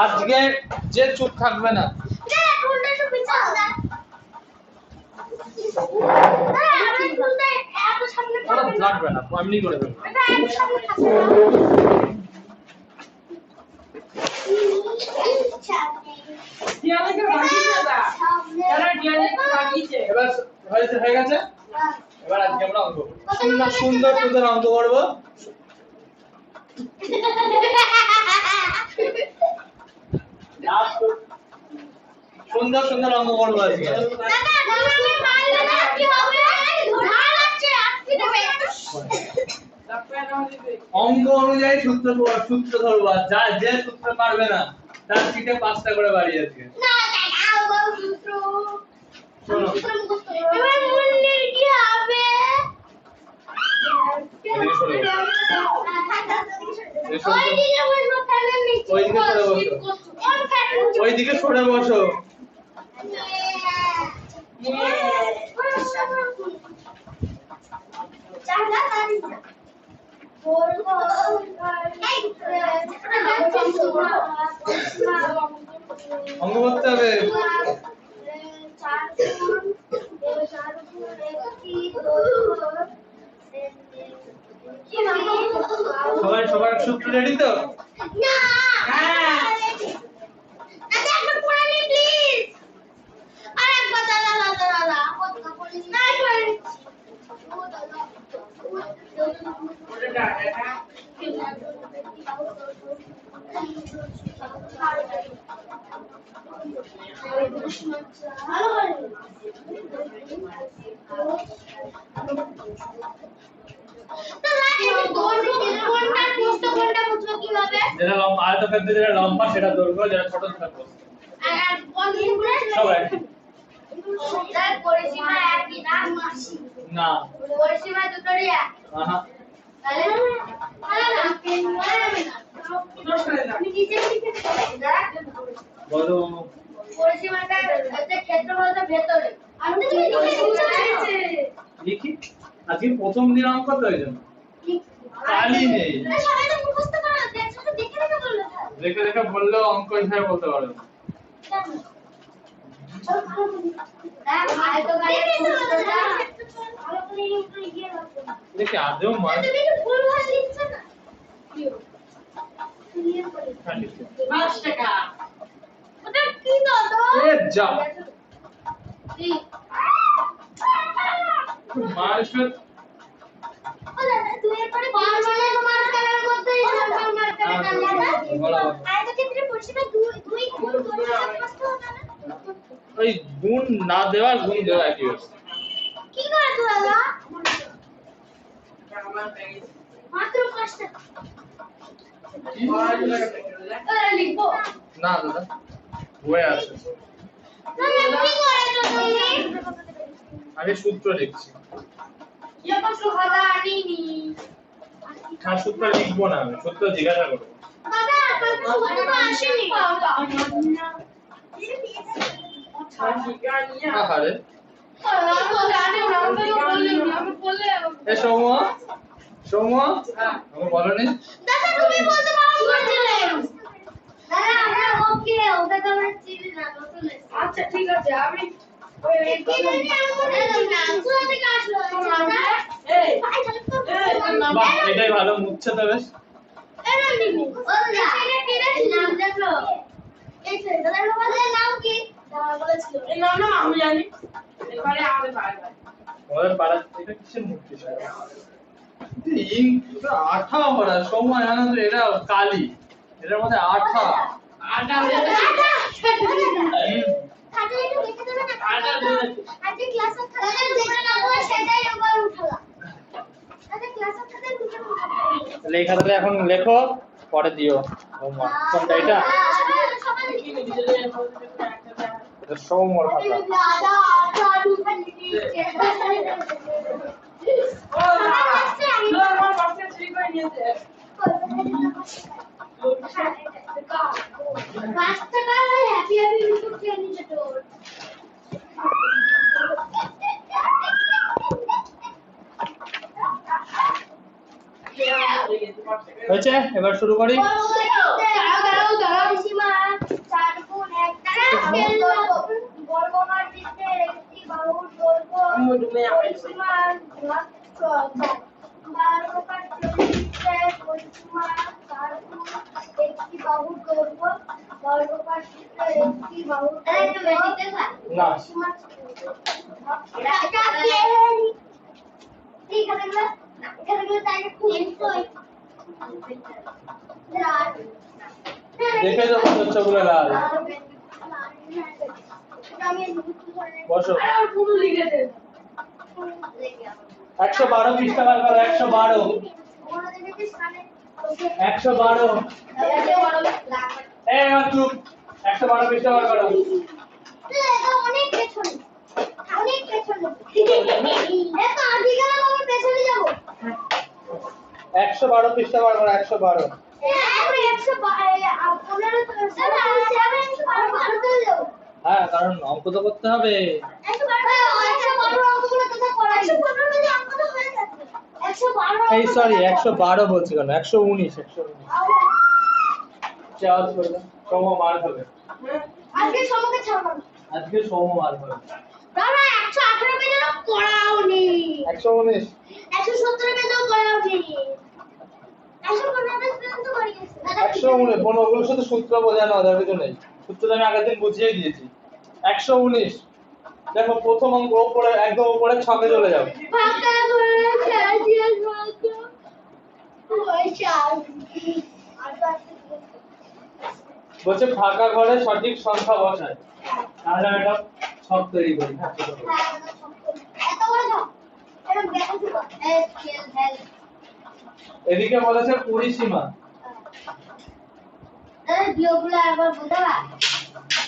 আজকে যে চুপ থাকবে না লাগবে না এমনি করে দেবো হয়ে গেছে এবার আজকে আমরা অঙ্ক সুন্দর সুন্দর অঙ্ক করবো সুন্দর সুন্দর অঙ্ক করবো আজকে অঙ্ক অনুযায়ী সূত্র ধরবো আর যা যে সূত্র পারবে না তার থেকে 5টা করে বাড়ি আজকে ওইদিকে সরে বসো অঙ্ক করতে হবে সবার সূত্র রেডি তো যেটা লম্বা আয়তক্ষেত্রে যেটা লম্বা সেটা দৈর্ঘ্য যেটা ছোট সেটা প্রস্থ আর কোন গুলো সবাই পরিসীমা একই না পরিসীমা দুটোরই এক তাহলে বলো পরিসীমাটা হচ্ছে ক্ষেত্রফলটা ভেতরে আমি লিখি আজকে প্রথম দিন অঙ্ক তো এইজন্য কালই নেই সবাই তো মুখস্থ করো দেখো তো দেখে দেখে বললেও অঙ্ক হিসাবে বলতে পারবে না দেখি আদৌ মার তুমি তো ভুল ভাল লিখছো না ক্লিয়ার করে 5 টাকা ওটা কি দাদা এ যা কি মার্কস ও দাদা তুই এরপরে বার মানে তোমার কালার মধ্যে মার্ক করে না আয়তো ক্ষেত্রে পরিসীমা 2 গুণ 2 কষ্ট হবে না ওই গুণ না দেওয়ার গুণ দেওয়া একই হচ্ছে কি করে দাদা মাত্র 5 টাকা আরে লিখো না দাদা বই আছে না কি করে তুমি আগে সূত্র লিখছি এটা তো খাতা আনিনি হ্যাঁ সূত্র লিখবো না আমি সূত্র জিজ্ঞাসা করব দাদা আপনার সূত্র তো আসেনি আরে আমি বলনি দাদা তুমি বলতে পারো দাদা আমরা ওকে ওটা তো আমরা চিনি না আচ্ছা ঠিক আছে আমি এটাই ভালো মুখছে তো বেশ আঠা ভরা সময় এটা কালি এটার মধ্যে আঠা আটা হয়ে যাবে খাতা একটু দেখে দেবে না আটা আজকে ক্লাসে খাতা যেটা না বলে সেটাই আবার উঠালা আজকে ক্লাসে খাতা দুটো তাহলে এই খাতাটা এখন লেখো পরে দিও হোমওয়ার্ক কোনটা এটা এটা সোমবার খাতা দাদা আটা আলু খালি দিচ্ছে ও না আমার বাচ্চা চুরি করে নিয়েছে 5 টাকা হ্যাপি হ্যাপি বিস্কুট খেয়ে নিচ্ছে তোর হয়েছে এবার শুরু করি দেখে তো বাচ্চাগুলো লাল বসো 112 পৃষ্ঠা বার করো 112 এই আমার চুপ 112 পৃষ্ঠা বার করো অনেক পেছনে অনেক পেছনে এত আদিকে আমি পেছনে যাব 112 পৃষ্ঠা বার করো 112 হ্যাঁ কারণ অঙ্ক তো করতে হবে এই সরি 112 বলছি কেন 119 চার্জ করে দাও সম মার হবে আজকে সমকে ছাড়ব আজকে সম মার হবে দাদা 118 পেজে তো পড়াও নেই 119 117 পেজে পড়াও নেই 115 পেজ পর্যন্ত পড়ে গেছে 119 ওগুলোর সাথে সূত্র বোঝানো হবে কিছু নেই সূত্র আমি আগের দিন বুঝিয়ে দিয়েছি 119 দেখো প্রথম অঙ্ক উপরে একদম উপরে ছকে চলে যাও ফাঁকা করে চাইছিস মাত্র ওই চাল বলছে ফাঁকা ঘরে সঠিক সংখ্যা বসায় তাহলে এটা ছক তৈরি করি হ্যাঁ এত বড় দাও এটা দেখো তো এসকেল হেল এদিকে বলেছে পরিসীমা বিয়োগগুলো একবার বুঝাবা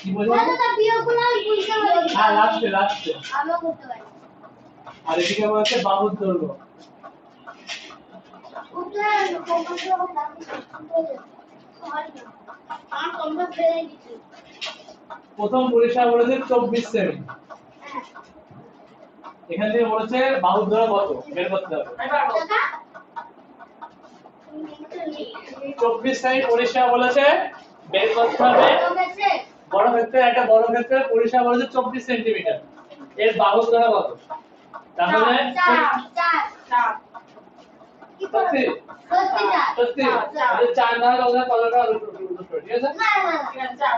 কি বোঝাবো দাদা বিয়োগগুলো আমি বুঝতে পারি হ্যাঁ লাস্টে আমিও করতে পারি আর এদিকে বলেছে বাহুর দৈর্ঘ্য উত্তর কম্পিউটার এবং দাম সরি না আর কম্পিউটার ফেলে দিচ্ছি প্রথম পরিসীমা বলেছে 24 সেমি এখান থেকে বলেছে বাহুর দৈর্ঘ্য কত বের করতে হবে দাদা 24 সেমি পরিসীমা বলেছে বের করতে হবে বড় ক্ষেত্রে একটা বড় ক্ষেত্রের পরিসীমা বলেছে 24 সেন্টিমিটার এর বাহুর দৈর্ঘ্য কত তাহলে সত্যি সত্যি তাহলে 4 দ্বারা কত কতটা ঠিক আছে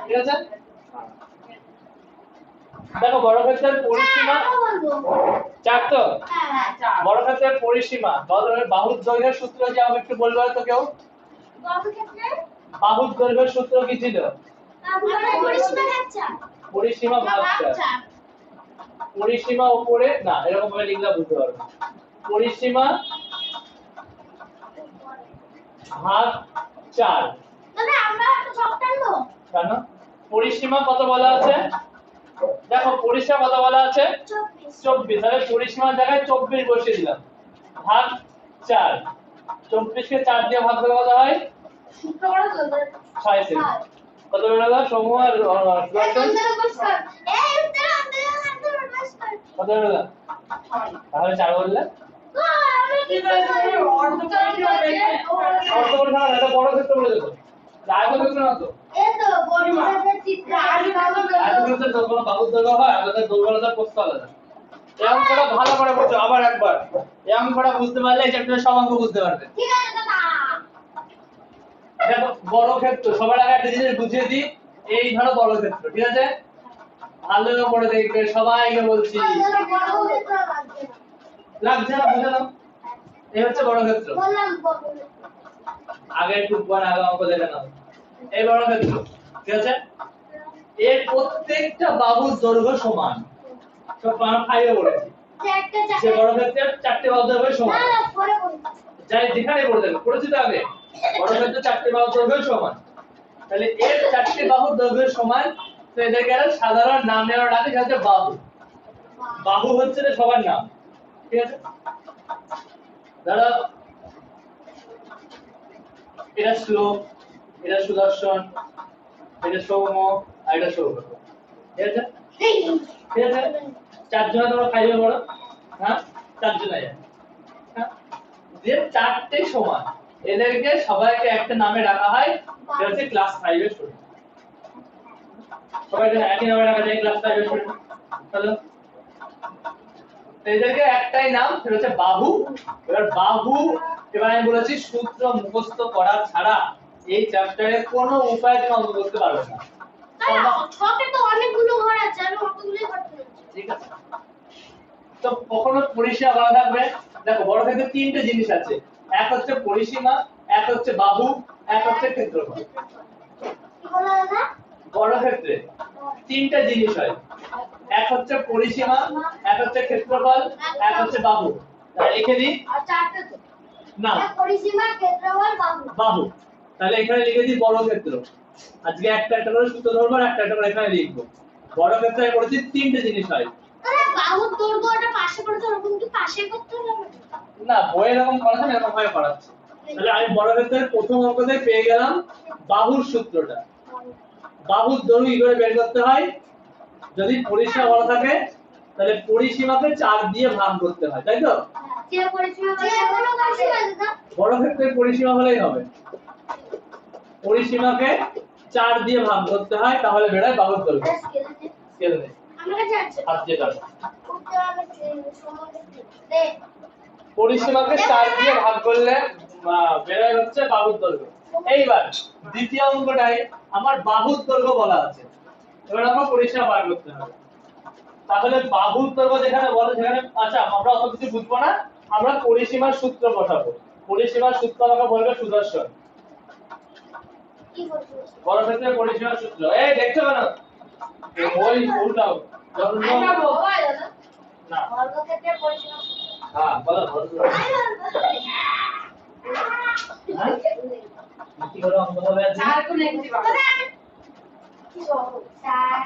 ঠিক আছে দেখো বড় ক্ষেত্রের পরিসীমা 4 তো বড় ক্ষেত্রের পরিসীমা বাহুর দৈর্ঘ্যের সূত্র কি আমাকে একটু বলবে তো কেউ বাহুর দৈর্ঘ্যের সূত্র কি ছিল পরিসীমা ভাগ 4 পরিসীমা উপরে না এরকম ভাবে লিখলে বুঝতে পারবে পরিসীমা ভাগ 4 কেন পরিসীমা কত বলা আছে দেখো পরিসীমা কত বলা আছে 24 তাহলে পরিসীমার জায়গায় 24 বসিয়ে দিলাম ভাগ 4 24 কে 4 দিয়ে ভাগ করলে কত হয় 6 সেমি কত বেরোলো সমূহ আর কত বেরোলো তাহলে 4 বললে অর্ধ পরিসীমা এটা বড় ক্ষেত্র বলে দেবো আয়ত ক্ষেত্র না তো বাহুর দৈর্ঘ্য হয় আমাদের দুর্বলতার প্রশ্ন আলাদা এরকম করে ভালো করে বুঝো আবার একবার এরকম করে বুঝতে পারলে এই চ্যাপ্টারের সব অঙ্ক বুঝতে পারবে দেখো বড় ক্ষেত্র সবার আগে একটা জিনিস বুঝিয়ে দিই এই ধরো বড় ক্ষেত্র ঠিক আছে ভালো করে পড়ে দেখবে সবাইকে বলছি লাগছে না বুঝে নাও এই হচ্ছে বড় ক্ষেত্র আগে একটু পর আগে অঙ্ক দেখে নাও এই বড় ক্ষেত্র ঠিক আছে? এর প্রত্যেকটা বাহুর দৈর্ঘ্য সমান। সব আমরা ফাইভে বলেছি যে বর্গক্ষেত্রের চারটে বাহুর দৈর্ঘ্য সমান। যাই যেখানে বলতে হবে পড়েছি তো আগে, বর্গক্ষেত্রের চারটে বাহুর দৈর্ঘ্য সমান। তাহলে এর চারটে বাহুর দৈর্ঘ্য সমান, তো এদেরকে একটা সাধারণ নাম দেওয়া ডাকে, সেটা হচ্ছে বাহু। বাহু হচ্ছে যে সবার নাম, ঠিক আছে? ধরো এটা শ্লোক, এটা সুদর্শন, এটা সৌম্য, আর এটা সৌগত, ঠিক আছে? ঠিক আছে, চারজনে তোমরা ফাইভে পড়ো, হ্যাঁ চারজনে হ্যাঁ, যে চারটে সমান, এদেরকে সবাইকে একটা নামে ডাকা হয়, সেটা হচ্ছে ক্লাস 5 এর স্টুডেন্ট। সবাইকে একই নামে ডাকা যায় ক্লাস 5 এর স্টুডেন্ট। চলো, এদেরকে একটাই নাম, সেটা হচ্ছে বাহু। এবার বাহু, এবার আমি বলেছি সূত্র মুখস্থ করা ছাড়া এই চ্যাপ্টারে কোনো উপায় তুমি অঙ্ক করতে পারবে না। ছকে তো অনেকগুলো ঘর আছে, আমি অতগুলোই ঘর তুলেছি। ঠিক আছে, তো কখনো পরিসীমা বলা থাকবে। দেখো বর্গক্ষেত্রে তিনটে জিনিস আছে, এক হচ্ছে পরিসীমা, এক হচ্ছে বাহু, এক হচ্ছে ক্ষেত্রফল। কি বলা দাদা? বর্গক্ষেত্রে তিনটা জিনিস হয়, এক হচ্ছে পরিসীমা, এক হচ্ছে ক্ষেত্রফল, এক হচ্ছে বাহু। তাহলে লিখে দিই আর চারটে তো না, পরিসীমা, ক্ষেত্রফল, বাহু। বাহু। তাহলে এখানে লিখে দিই বর্গক্ষেত্র। আজকে একটা একটা করে সূত্র ধরবো, আর একটা একটা করে এখানে লিখবো। বর্গক্ষেত্রে বলেছি তিনটে জিনিস হয়। আরে বাহুর দৈর্ঘ্যটা পাশে করতে হবে, কিন্তু পাশে করতে হবে না, বই এরকম করাচ্ছে না, এরকম ভাবে করাচ্ছে। তাহলে আমি বর্গক্ষেত্রের প্রথম অঙ্কতে পেয়ে গেলাম বাহুর সূত্রটা। বাহুর দৈর্ঘ্য কি করে বের করতে হয়? যদি পরিসীমা বলা থাকে তাহলে পরিসীমাকে 4 দিয়ে ভাগ করতে হয়, তাই তো? যে পরিসীমা কোনো পরিসীমা দাদা বর্গক্ষেত্রের পরিসীমা হলেই হবে, পরিসীমাকে 4 দিয়ে ভাগ করতে হয়, তাহলে বেরোয় বাহুর দৈর্ঘ্য। স্কেল নেই, আমার কাছে আছে হাত দিয়ে কাটো। করতে হবে সমস্ত দে পরিসীমাকে 4 দিয়ে ভাগ করলে বেরোয় হচ্ছে বাহুর দৈর্ঘ্য। এইবার দ্বিতীয় অঙ্কটাই আমার বাহুর দৈর্ঘ্য বলা আছে, এবার আমরা পরিসীমা বার করতে হবে। তাহলে বাহুর দৈর্ঘ্য যেখানে বলে সেখানে, আচ্ছা আমরা অত কিছু বুঝবো না, আমরা পরিসীমার সূত্র বসাবো। পরিসীমার সূত্র আমাকে বলবে সুদর্শন। কি করতে বর্গক্ষেত্রের পরিসীমার সূত্র, এই দেখছো কেন ওই উল্টাও যখন আমরা বাবা দাদা না, বর্গক্ষেত্রের পরিসীমা হ্যাঁ বলো হ্যাঁ কি করে অঙ্ক হবে আজকে? চার কোন একটি বাহু। কি সহজ 4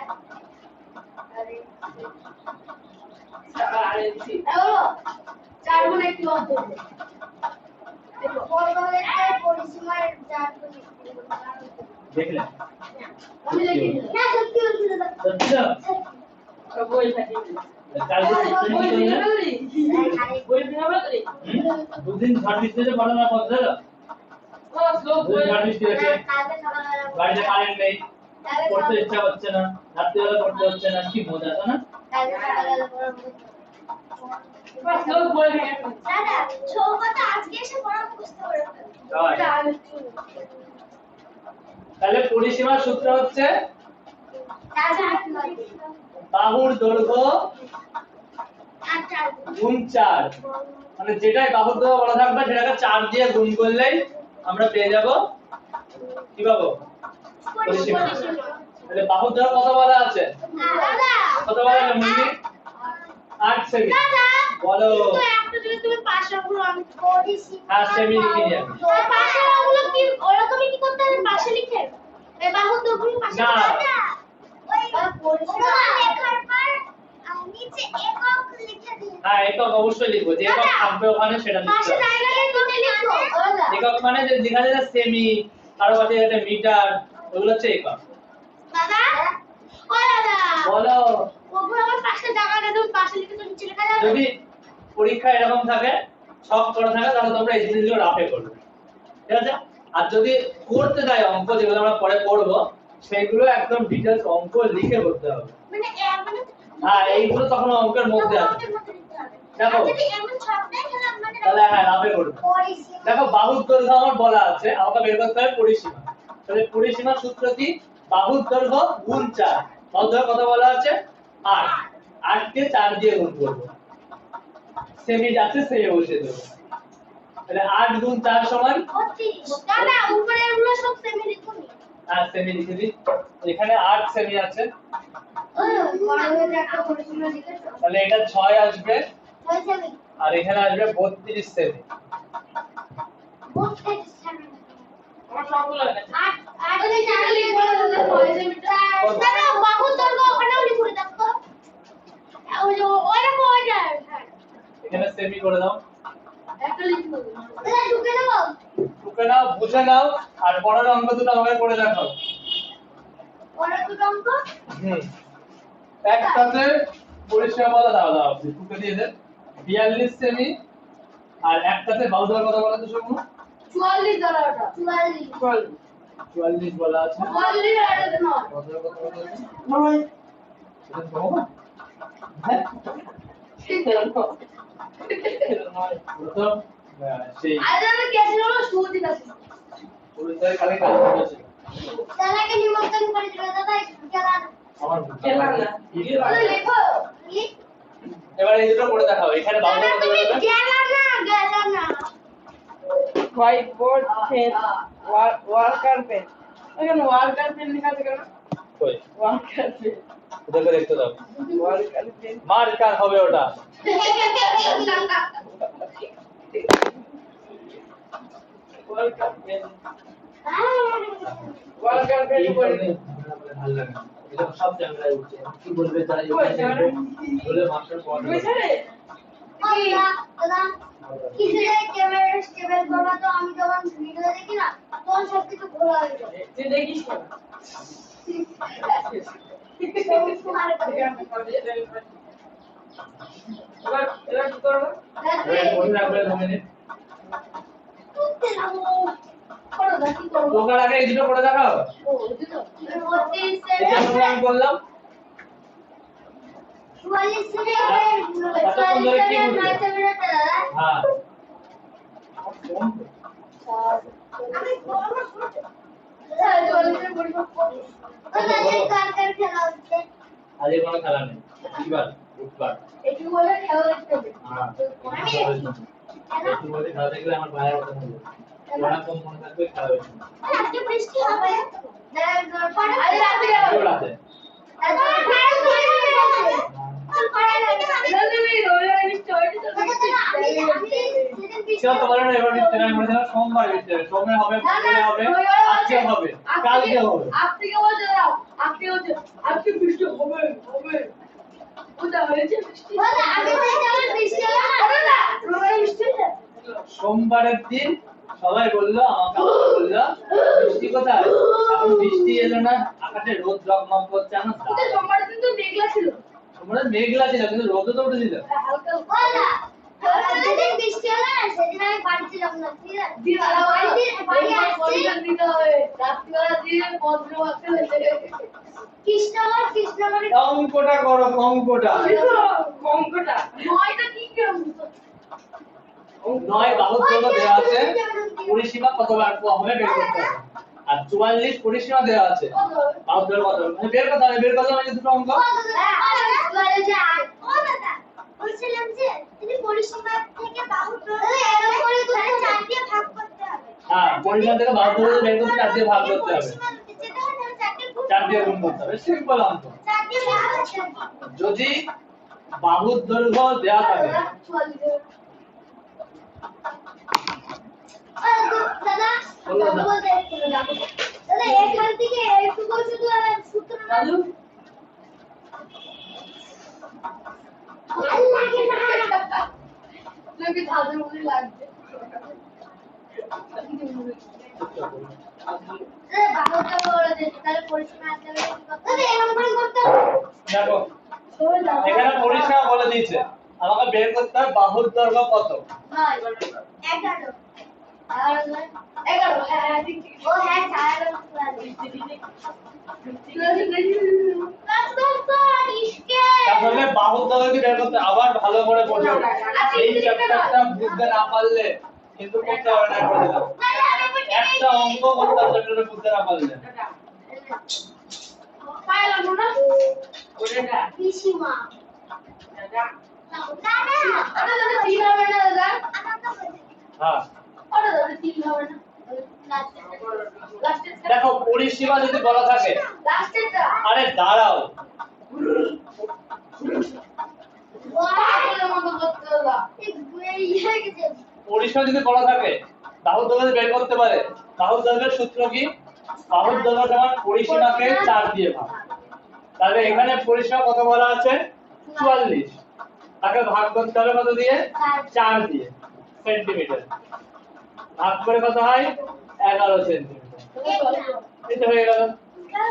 আরে বলো 4 গুণ একটি বাহু ধরবে দেখো বর্গক্ষেত্রের পরিসীমার 4 গুণ একটি বাহু দেখলে আমি লিখি না সত্যি বলছি দাদা সত্যি তো? সব বই থাকে। কালকে বই চেষ্টা দিন করলে হবে বই দিন হবে তো দুদিন ঝড় বৃষ্টি হয়েছে, ঘটনা পথে গেল, ও শ্লোক বই ঝড় বৃষ্টি হয়েছে, কালকে সকালবেলা বাড়িতে কারেন্ট নেই, পড়তে ইচ্ছা করছে না, রাত্রিবেলা পড়তে হচ্ছে না, কি মজা তাই না? কালকে সকালবেলা পড়াবো ও শ্লোক বই দিন দাদা ছৌকটা আজকে এসে পড়াবো বুঝতে পারবে তাই। এটা আমি তাহলে পরিসীমার সূত্র হচ্ছে দাদা বাহুর দৈর্ঘ্য আচ্ছা গুণ 4, মানে যেটাই বাহুর দৈর্ঘ্য বলা থাকবে সেটাকে 4 দিয়ে গুণ করলেই আমরা পেয়ে যাব কি পাবো? পরিসীমা। তাহলে বাহুর দৈর্ঘ্য কত বলা আছে? দাদা কত বলা আছে মুন্নি? 8 সেমি। দাদা বলো। তো একটা যদি তুমি পাশেগুলো আমি পরিসীমা হ্যাঁ, সেমি লিখে নিয়ে আসি। তো পাশেগুলো কি ওরা তুমি কি করতে হবে পাশে লিখে এই বাহুর দৈর্ঘ্য পাশে না। ওই পরিসীমা লেখার পর নিচে একক লিখে দিন হ্যাঁ, একক অবশ্যই লিখবো, যে একক থাকবে ওখানে সেটা লিখতে পাশে হবে। জায়গায় তুমি লিখো দাদা একক মানে যে যেখানে সেমি, কারো কাছে যেটা মিটার, ওগুলো হচ্ছে একক। দাদা ও দাদা বলো। ওগুলো আমার পাশে জায়গাটা তুমি পাশে লিখে তো নিচে লেখা যাবে যদি পরীক্ষা এরকম থাকে, ছক করা থাকে, তাহলে তোমরা এই জিনিসগুলো রাফে করবে, ঠিক আছে? আর যদি করতে দেয় অঙ্ক, যেগুলো আমরা পরে করব, সেগুলো একদম ডিটেইলস অঙ্ক লিখে করতে হবে। মানে মানে হ্যাঁ, এইগুলো তখন অঙ্কের মধ্যে আছে। দেখো। যদি এমন ছক দেয় তাহলে আমাদের তাহলে হ্যাঁ, রাফে করবে। পরিসীমা দেখো বাহুর দৈর্ঘ্য আমার বলা আছে, আমাকে বের করতে হবে পরিসীমা। তাহলে পরিসীমার সূত্র কি? বাহুর দৈর্ঘ্য গুণ 4। বাহুর দৈর্ঘ্য কত বলা আছে? 8। 8 কে 4 দিয়ে গুণ করব। সেমি যাচ্ছে সেমি বসিয়ে দেব। তাহলে 8 গুণ 4 সমান 32 দাদা উপরে এগুলো সব সেমি লিখুন আর সেমি লিখে দিই এখানে 8 সেমি আছে বড় হয়ে একটা পরিসীমা লিখেছো তাহলে এটা 6 আসবে ছয় সেমি আর এখানে আসবে 32 সেমি বলতে সেমি আমার সবগুলো আছে আট আট ওই চার লিখবো না ছয় সেমিটার না বাহুর দৈর্ঘ্য ওখানেও লিখে দেখো ওই যে ওইটা কই যায় এখানে সেমি করে দাও একটা লিখবো এটা ঢুকে দেবো টুকে নাও বুঝে নাও আর পরের অঙ্ক দুটো আমাকে করে দেখাও পরের দুটো অঙ্ক একটাতে পরিসীমা বলা দাও দাও টুকে দিয়ে দে 42 সেমি আর একটাতে বাহুদর কথা বলা তো শুনুন 44 ধরো ওটা 44 44 বলা আছে 44 আর এটা নয় বাহুদর কথা বলা আছে নয় এটা কম হ্যাঁ ঠিক আছে তো সেই আজ আমি কেসে হলো সুজি কাছে পরিসীমা খালি কাজ করছে দাদাকে নিমন্ত্রণ করে দিল দাদা খেলা আমার খেলা না বলে লেখো এবার এই দুটো করে দেখাও এখানে বাহুদর কথা তুমি বলা গেলা না হোয়াইট বোর্ড পেন ওয়ার্কার পেন এখানে ওয়ার্কার পেন লেখা আছে কেন কই ওয়ার্কার পেন ওটাকে দেখতে দাও ওয়ার্কার পেন মার্কার হবে ওটা ওয়ার্কার পেন ওয়ার্কার পেন করে ভালো লাগে এটা সব চ্যামেলায় উঠছে কি বলবে তাই বলে মাস্টার পড়াবে বুঝলে দাদা কিসের ক্যামেরা স্টেবল করবা তো আমি যখন ভিডিও দেখি না তখন সব কিছু ভুল হয়ে যায় তুই দেখিস না এবার এবার কি করব মনে রাখবে 2 মিনিট কি করবো তোকার আগে এই দুটো করে দেখাও ও দুটো এটা আমরা আমি বললাম 44 থেকে কতক্ষণ ধরে কি করবে? 9 মিনিট দাদা হ্যাঁ আমি বলবো স্যার জলদি পরিমাপ করুন দাদা কার খেলা হচ্ছে আজ কোনো খেলা নেই এবার উঠবার একটু বলে খেলা হচ্ছে হ্যাঁ আমি একটু বলে খেলা দেখলে আমার ভাইয়ের কথা বলবে ওরা কম মনে থাকবে খেলা হচ্ছে আজকে বৃষ্টি হবে আরে রাতে কেউ রাতে সেটা তো বলে না এবার বৃষ্টি না বলে দিলাম সোমবার বৃষ্টি হবে সোমবার হবে মঙ্গলবার হবে আজকে হবে কালকে হবে আজকে বৃষ্টি হবে হবে ওটা হয়েছে বৃষ্টি সোমবারের দিন সবাই বললো আমাকে আবার বললো বৃষ্টি কোথায় এখন বৃষ্টি এলো না আকাশে রোদ জগমগ করছে না সোমবার দিন তো মেঘলা ছিল সোমবারে মেঘলা ছিল কিন্তু রোদও তো উঠেছিল বৃষ্টি হলো না সেদিন আমি বাড়িতে যাব না ঠিক আছে কৃষ্ণগড় অঙ্কটা করো অঙ্কটা নয় বাহুর দৈর্ঘ্য দেওয়া আছে পরিসীমা কতবার হবে বের করতে হবে আর 44 পরিসীমা দেওয়া আছে বাহুর দৈর্ঘ্য কত মানে বের করতে হবে বের করতে হবে দুটো অঙ্ক বলছিলাম যে তিনি পরিসীমা থেকে বাহুর এরকম করে দুটো চার দিয়ে ভাগ করতে হবে হ্যাঁ পরিসীমা থেকে বাহুর দৈর্ঘ্য বের করতে 4 দিয়ে ভাগ করতে হবে 4 দিয়ে গুণ করতে হবে সিম্পল অঙ্ক চার দিয়ে ভাগ করতে হবে যদি বাহুর দৈর্ঘ্য দেওয়া থাকে দাদা বলতে দাদা এখান থেকে এইটুকু শুধু সূত্র রাজু লাগে না লোকে ধাঁধের মধ্যে লাগছে বাহুটা বড় যেতে তাহলে পরিসীমা আছে দাদা এরকম করে করতে হবে দেখো এখানে পরিসীমা বলে দিয়েছে আমাকে বের করতে হবে বাহুর দৈর্ঘ্য কত 11 হ্যাঁ ঠিক ঠিক ও হ্যাঁ 4 তাহলে বাহুর দৈর্ঘ্য কি বের করতে আবার ভালো করে পড়বে এই চ্যাপ্টারটা বুঝতে না পারলে কিন্তু করতে হবে না করে দিলাম একটা অঙ্ক করতে হবে যেটা বুঝতে না পারলে পাইলাম না ওটা পিসিমা দাদা দাদা দাদা 3 হবে না দাদা হ্যাঁ ওটা দাদা 3 হবে না দেখো পরিসীমা যদি বলা থাকে, লাস্টেরটা আরে দাঁড়াও, পাগলের মতো করতে হলো এই হয়ে গেছে পরিসীমা যদি বলা থাকে বাহুর দৈর্ঘ্য বের করতে পারে। বাহুর দৈর্ঘ্যের সূত্র কি? বাহুর দৈর্ঘ্য সমান পরিসীমাকে 4 দিয়ে ভাগ। তাহলে এখানে পরিসীমা কত বলা আছে? 44। তাকে ভাগ করতে হবে কত দিয়ে? 4 দিয়ে, সেন্টিমিটার। ভাগ করে কত হয়? 11 সেন্টিমিটার। এটা হয়ে গেল।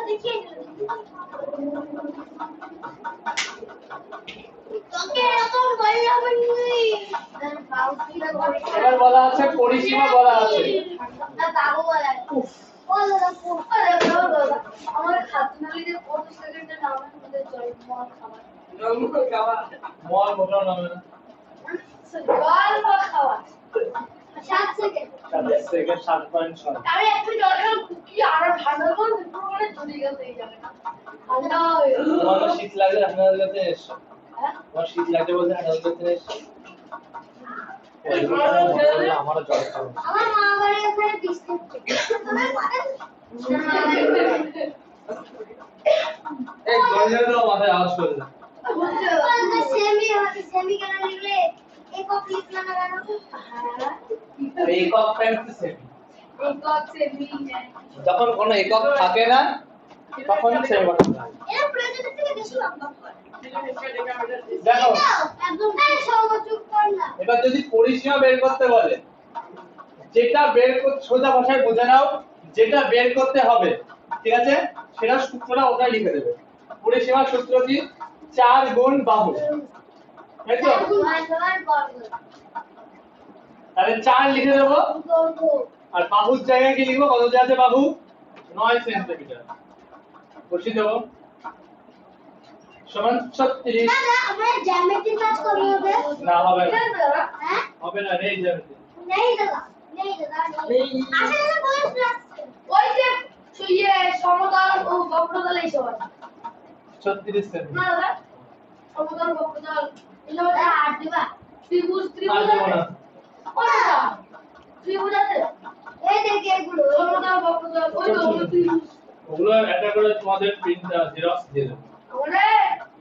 দেখিয়ে তোকে এরকম বললাম এবার বলা আছে পরিসীমা বলা আছে। না বাবু বলা আমার খাতুনালিতে কত সেকেন্ডে নামের মধ্যে জল মল খাবার মল মোটর নামে না। জল মল খাবার 7 সেকেন্ড 7 সেকেন্ড 7.6। আমি একটু জল খেলাম কুকি আর ঠান্ডা করে পুরো মানে ঝুলে গেছে এই জায়গাটা ঠান্ডা হয়ে গেল। তোমার শীত লাগলে আপনাদের কাছে এসো। হ্যাঁ? তোমার শীত লাগলে বলতে আপনাদের কাছে এসো। আমারও জল খাবো। আমার মা বাড়ি ওখানে বিস্কুট এই জলেরও মাথায় আওয়াজ করবে। সেমি কেন লিখলে একক লিখলে না কেন আর একক টাইমস সেমি। একক সেমি যখন কোনো একক থাকে না তখন সেমি বানাতে হয়। এর প্রয়োজনের থেকে বেশি লম্বা করে দেখো একদম সহজ চুপ কর না এবার যদি পরিসীমা বের করতে বলে, যেটা বের করতে সোজা ভাষায় বুঝে নাও, যেটা বের করতে হবে ঠিক আছে সেটা সূত্রটা ওটাই লিখে দেবে। পরিসীমার সূত্র কি? 4 গুণ বাহু, তাই তো? তাহলে 4 লিখে দেবো, আর বাহুর জায়গায় কি লিখবো? কত আছে বাহু? 9 সেন্টিমিটার বসিয়ে দেবো, সমান 36। আমরা জ্যামিতি কাজ করব হবে না হবে না, হ্যাঁ হবে না, নেই জ্যামিতি। नहीं दादा नहीं दादा আসলে না বলে ওই যে সুইয়ে সমতল ও বক্রতল এই সব 36 সেন্টিমিটার। না দাদা সমতল বক্রতল এগুলো আর দিবা ত্রিভুজ আর ত্রিভুজ দেবো না। ওটা ত্রিভুজ আছে এই দেখে এগুলো সমতল বক্রতল ওই তো ওগুলো ত্রিভুজ ওগুলো একটা করে তোমাদের প্রিন্ট জেরক্স দিয়ে দেবো। ওরে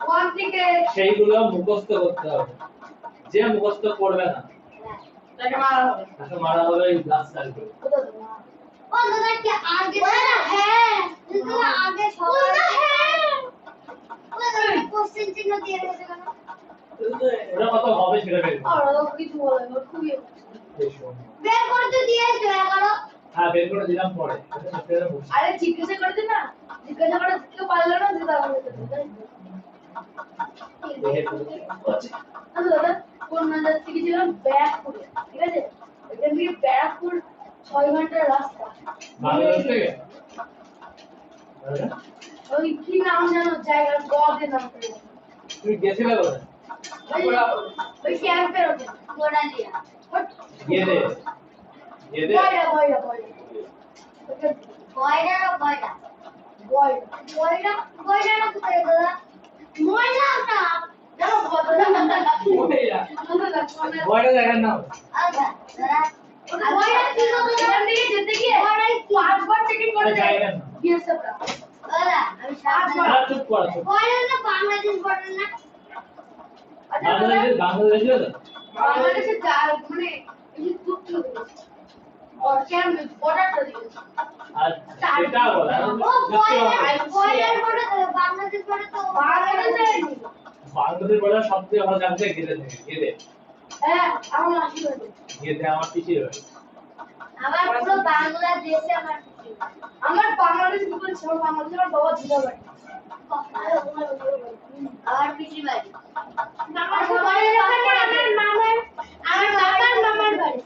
ওয়ান থেকে সেইগুলো মুখস্থ করতে হবে। যে মুখস্থ করবে না তাকে মারা হবে তাকে মারা হবে এই ব্লাস্ট সার্কেল। ओ दादा क्या आगे है जितना आगे बोलना है वो दादा क्वेश्चन चिन्ह दिए रहते हैं ना ওটা কত হবে সেটা বের করো। और लोग কিছু বলে না খুবই দেখো। বের করতে দিয়েছো এগারো হ্যাঁ বের করে দিলাম পরে। এটা সত্যি বলছি। আরে জিজ্ঞাসা করতে না জিজ্ঞাসা করে কেউ পারলো না যেটা বলতে দেখে ফেলো। আচ্ছা দাদা কোন নাজার থেকে ছিলাম ব্যারাকপুরে ঠিক আছে এখান থেকে ব্যারাকপুর 6 ঘন্টার রাস্তা বাংলাদেশ থেকে? ওই কি নাম জানো জায়গার গদে নাম করে তুমি গেছিলে কোথায়? ওই ক্যাম্পের ওখানে গোড়ালিয়া গেদে। গেদে? বয়রা বয়রা বয়রা বয়রা বয়রা বয়রা বয়রা বয়রা না কোথায় দাদা ময়লা না জানো বয়রা বয়টা দেখার নাম। আচ্ছা দাদা বয়রা কি করতে এখান থেকে যেতে গিয়ে বয়রা 5 বার টিকিট করে জায়গার দেয় নাম। বিএসএফ দাদা আমি 7 বার আর চুপ করো, চুপ। বয়রা না বাংলাদেশ বর্ডার না আচ্ছা বাংলাদেশে তো? বাংলাদেশে যা মানে এই যে যুক্ত হয়েছে और कैंप बॉर्डर दिए আর এটা বলা ও বয়লার বর্ডার বাংলাদেশ বর্ডার তো বাংলাদেশ যায়নি বাংলাদেশ বলা সবথেকে ভালো জানতে গেদে থেকে। গেদে। হ্যাঁ আমার আশীর্বাদ গেদে আমার পিছিয়ে রয়েছে। আমার পুরো বাংলাদেশে আমার বাংলাদেশ বিপদ ছিল বাংলাদেশ আমার বাবা জিতা বাড়ি আমার পিসি বাড়ি আমার বাবার মামার বাড়ি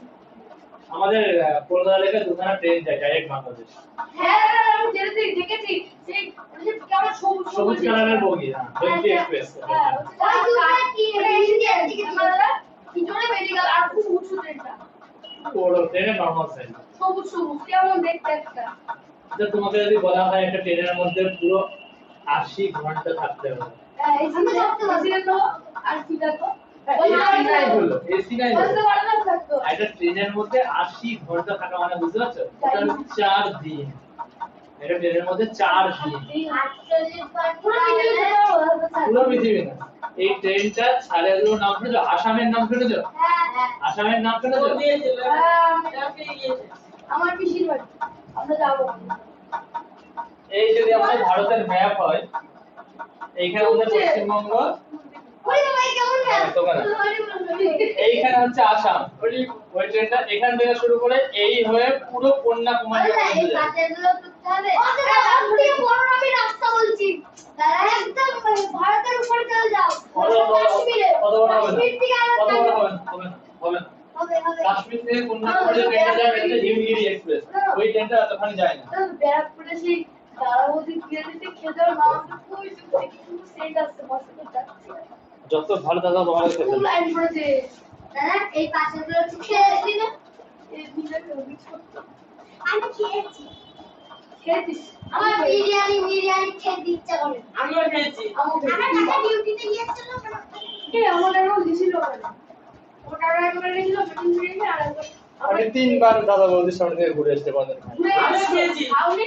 আমাদের কলকাতা থেকে দুখানা ট্রেন যায় ডাইরেক্ট বাংলাদেশ। হ্যাঁ আমি যেতে দেখেছি সেই কেমন সবুজ সবুজ কালারের বগি, হ্যাঁ দৈত্য এক্সপ্রেস। হ্যাঁ ওই দুটো কি ইন্ডিয়া থেকে আমরা কি জন্য বেরিয়ে গেল আর খুব উঁচু ট্রেনটা বড় ট্রেনের নরমাল সাইজ। সবুজ সবুজ কেমন দেখতে একটা আচ্ছা তোমাকে যদি বলা হয় একটা ট্রেনের মধ্যে পুরো 80 ঘন্টা থাকতে হবে, এই যে দেখতে পাচ্ছি তো আর কি দেখো এসি নাই হলো, এসি নাই হলো। বলতে পারলাম থাকতো একটা ট্রেনের মধ্যে 80 ঘন্টা থাকা মানে বুঝতে পারছো? ওটা 4 দিন। এটা ট্রেনের মধ্যে 4 দিন। 48 পুরো পৃথিবী না। এই ট্রেনটা ছাড়ে হলো নাম শুনেছো? আসামের নাম শুনেছো? আসামের নাম শুনেছো? আমার পিসির বাড়ি আমরা যাবো এই যদি আমাদের ভারতের ম্যাপ হয়, এইখানে আমাদের পশ্চিমবঙ্গ, ওরে ভাই কেমন এইখানে হচ্ছে আসাম। ওই ট্রেনটা এখান থেকে শুরু করে এই হয়ে পুরো কন্যাকুমারী এই পর্যন্ত যায়। কাজেরগুলো করতে হবে আমি বড় আমি রাস্তা বলছি দাদা একদম ভারতের উপরে চলে যাও কাশ্মীরে কত বড় হবে? কাশ্মীর থেকে কত বড় আলাদা হবে? হবে না, হবে না। হবে হবে কাশ্মীর থেকে কন্যাকুমারী যে ট্রেনটা যায় এটা হিমগিরি এক্সপ্রেস। ওই ট্রেনটা এতখানি যায় না। ব্যারাকপুরে সেই দাঁড়াবদি বিরিয়ানিতে খেতে হবে মামাকে খুবই চুপতে কিন্তু সেট আসছে মশলা যাচ্ছে যত ভালো দাদা তোমার কাছে খুব লাইন পড়েছে দাদা এই পাশেগুলো একটু খেয়েছি না এই মিলে মিক্স করতে আমি খেয়েছিস আমার বিরিয়ানি খেতে ইচ্ছা করে আমিও খেয়েছি। আমার টাকা ডিউটিতে গিয়েছিল কে আমার এরকম দিছিল কেন ওটা একবার নিল মিটিং মিটিং আর আমি 3 বার দাদা বৌদির সামনে থেকে ঘুরে আসতে পারলাম। আমিও খেয়েছি। আউনি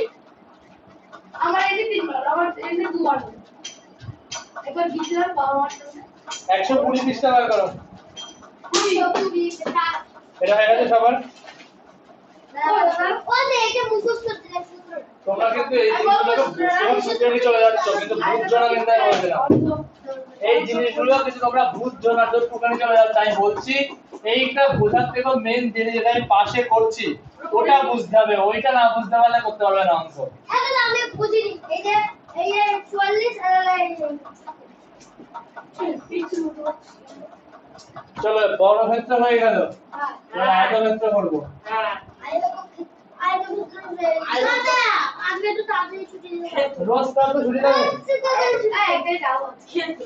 আমার এই 3 বার আমার এই 2 বার একবার গিয়েছিলাম বাবা মার সাথে 120 পৃষ্ঠা বার করো। খুবই সেটা এটা হয়ে গেছে সবার? তোমরা কিন্তু এই জিনিসগুলোকে সূত্রে চলে যাচ্ছ, কিন্তু ভূত জনা কিন্তু হবে না। এই জিনিসগুলো কিন্তু তোমরা ভূত জনার দোকানে চলে যাচ্ছ। আমি বলছি এইটা বোঝার থেকে মেন জিনিস যেটা আমি পাশে করছি ওটা বুঝতে হবে, ওইটা না বুঝতে পারলে করতে পারবে না অঙ্ক। আমি বুঝিনি এই যে 44 চলো বড় ক্ষেত্র হয়ে গেল, এবার আয়তক্ষেত্র করবো। হ্যাঁ। রোজ তার তো ছুটি দেবে,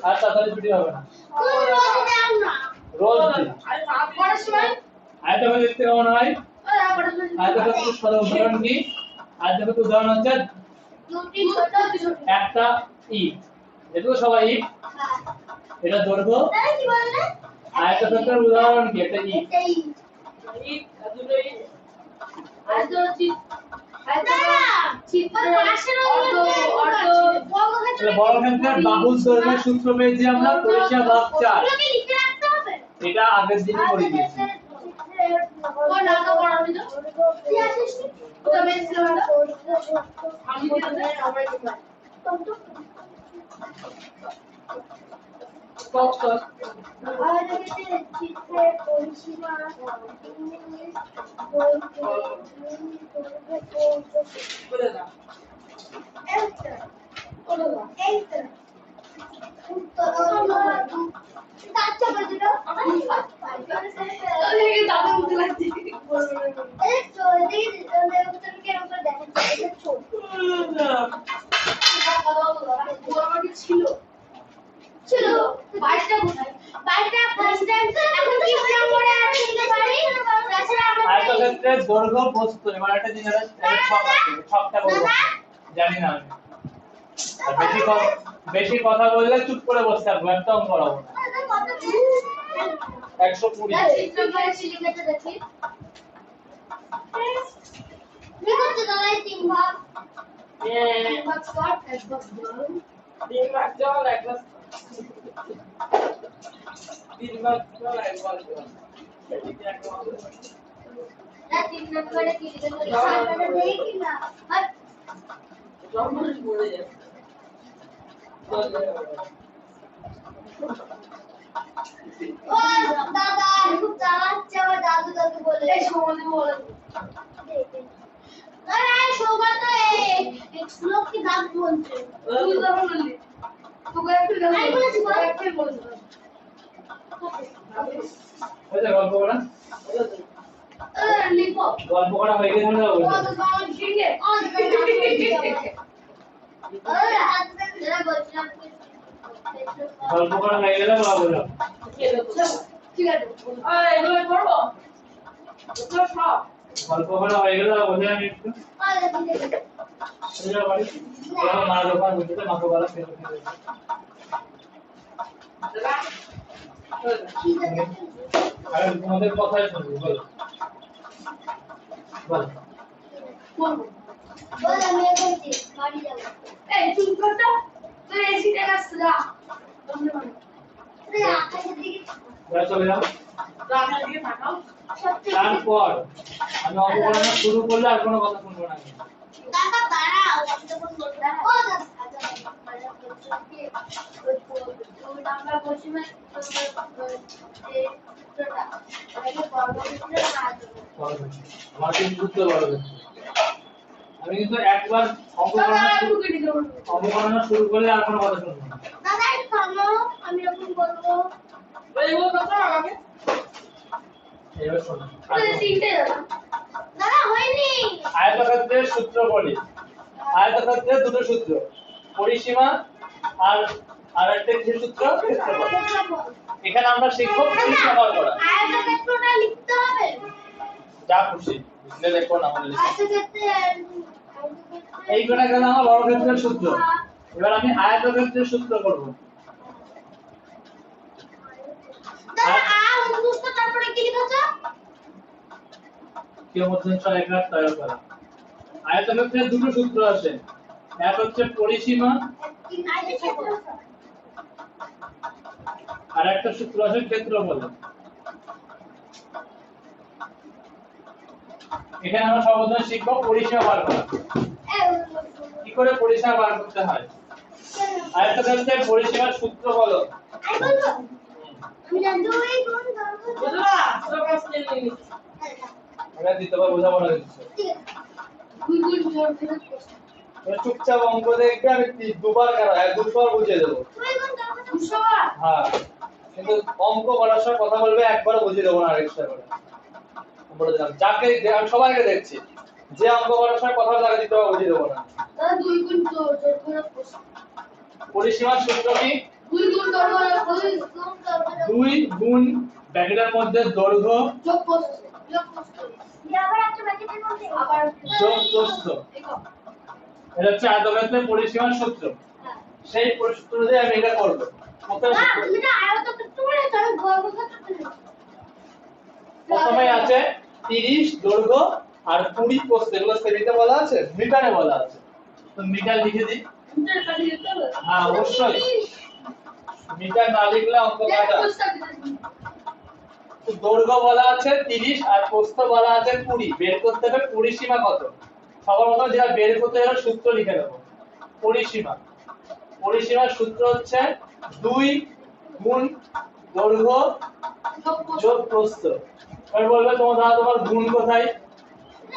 আর তাড়াতাড়ি ছুটি হবে না। রোজ দিন আয়তক্ষেত্র কেমন হয়? আয়তক্ষেত্র সরল উদাহরণ কি? আয়তক্ষেত্র উদাহরণ হচ্ছে একটা ইট, এটুকু সবাই ইট, এটা দৈর্ঘ্য। আয়তক্ষেত্রের উদাহরণ কি? একটা ইট। বর্গক্ষেত্রের বাহুর দৈর্ঘ্যের সূত্র পেয়েছি আমরা পরিসীমা ভাগ 4। এটা আগের দিনই করে দিয়েছি। ছিল ছিল বাড়িটা কোথায় বাড়িটা ফার্স্ট টাইম এখন কি করে আছে বাড়ি তাছাড়া আয়তক্ষেত্রের দৈর্ঘ্য প্রস্থ, এবার একটা জিনিস ছকটা বলবো জানি না আমি। আর বেশি কথা বললে চুপ করে বসে থাকবো, একটা অঙ্ক করাবো না। 120 তিন ভাগ জল একবার জল। পড়ে যাচ্ছে। দাদা খুব চালাচ্ছে আমার দাদু দাদু বলে কি দাদু বলছে গল্প করা গল্প করা হয়ে গেছে না? গল্প করা হয়ে গেলে বলো। ঠিক আছে এগুলো করবো সব গল্প করা হয়ে গেলে বোঝা আমি একটু মা দোকান বুঝতে মাকে বলা ফেরত দিয়ে আর তোমাদের কথাই শুনবো। বলো বলো বল আমি এখন বাড়ি যাব এই চুপ কর তো তুই এসিতে আসছ যা বন্ধ কর তুই আকাশের দিকে এবার চলে যাও। রাখার দিকে তাকাও সত্যি তারপর আমি অপকরণ শুরু করলে আর কোনো কথা শুনবো না আমি। দাদা দাঁড়াও আমি তো ফোন করতে ও দাদা আমরা বলছি না আমার কিন্তু বুঝতে পারবে। আমি কিন্তু একবার অপকরণ শুরু করলে আর কোনো কথা শুনবো না। দাদা একটু থামো আমি এরকম বলবো এগুলো কত লাগাবে এবার শোনো। তুই তিনটে দাদা দাদা হয়নি আয়তক্ষেত্রের সূত্র বলি। আয়তক্ষেত্রের দুটো সূত্র, পরিসীমা আর আরেকটা কি সূত্র? ক্ষেত্রফল। এখানে আমরা শিখব পরিসীমা বার করা। আয়তক্ষেত্রটা লিখতে হবে যা খুশি লিখলে দেখো না হলে লিখো। আয়তক্ষেত্রে এই কোণা গেল আমার বর্গক্ষেত্রের সূত্র। এবার আমি আয়তক্ষেত্রের সূত্র করব। দাদা উদ্দুষ্ট তারপরে কি লিখেছো কেউ মধ্যে রেখা তৈরি করা। আয়তক্ষেত্রের দুটো সূত্র আছে, এক হচ্ছে পরিসীমা আর একটা সূত্র আছে ক্ষেত্রফল। এখানে আমরা সর্বপ্রথম শিখব পরিসীমা বার করা। কি করে পরিসীমা বার করতে হয়? আয়তক্ষেত্রের পরিসীমার সূত্র বলো। আমি বলবো আমি জানতে ওই কোন দরকার বুঝলা তোর কাছে নিয়ে নিস আমরা দ্বিতীয়বার বোঝাবো না কিছু। ঠিক আছে গুই গুই জোর ফেরত করছি তুমি চুপচাপ অঙ্ক দেখবে, আমি দুবার কেন এক দুবার বুঝিয়ে দেবো। তুই কোন দরকার দুশোবার হ্যাঁ, কিন্তু অঙ্ক করার সময় কথা বলবে, একবার বুঝিয়ে দেবো না আরেকটা করে। বলে দিলাম, যাকে আমি সবাইকে দেখছি, যে অঙ্ক করার সময় কথা বলে তাকে দ্বিতীয়বার বুঝিয়ে দেবো না। দাদা দুই গুণ জোর ফেরত করছি পরিসীমার সূত্র কি? দুই গুণ দরকার দুই গুণ দরকার 2 গুণ ব্র্যাকেটের মধ্যে দৈর্ঘ্য যোগ করছি আবার একটা ব্র্যাকেটের মধ্যে আবার যোগ প্রস্থ। এটা হচ্ছে আয়তক্ষেত্রের পরিসীমার সূত্র। সেই সূত্র দিয়ে আমি এটা করব। প্রথমে না তুমি না আয়তক্ষেত্র বলে তুমি বর্গক্ষেত্র প্রথমে আছে 30 দৈর্ঘ্য আর 20 প্রস্থ। এগুলো সেমিতে বলা আছে, মিটারে বলা আছে। তো মিটার লিখে দিই। ইন্টার কালি দিতে হবে হ্যাঁ অবশ্যই, মিটার না লিখলে অঙ্ক কাটা। তো দৈর্ঘ্য বলা আছে 30 আর প্রস্থ বলা আছে 20। বের করতে হবে পরিসীমা কত। সবার প্রথমে যেটা বের করতে হবে সূত্র লিখে নেব। পরিসীমা, পরিসীমার সূত্র হচ্ছে 2 গুণ দৈর্ঘ্য যোগ প্রস্থ। এবার বলবে তোমার গুণ কোথায়?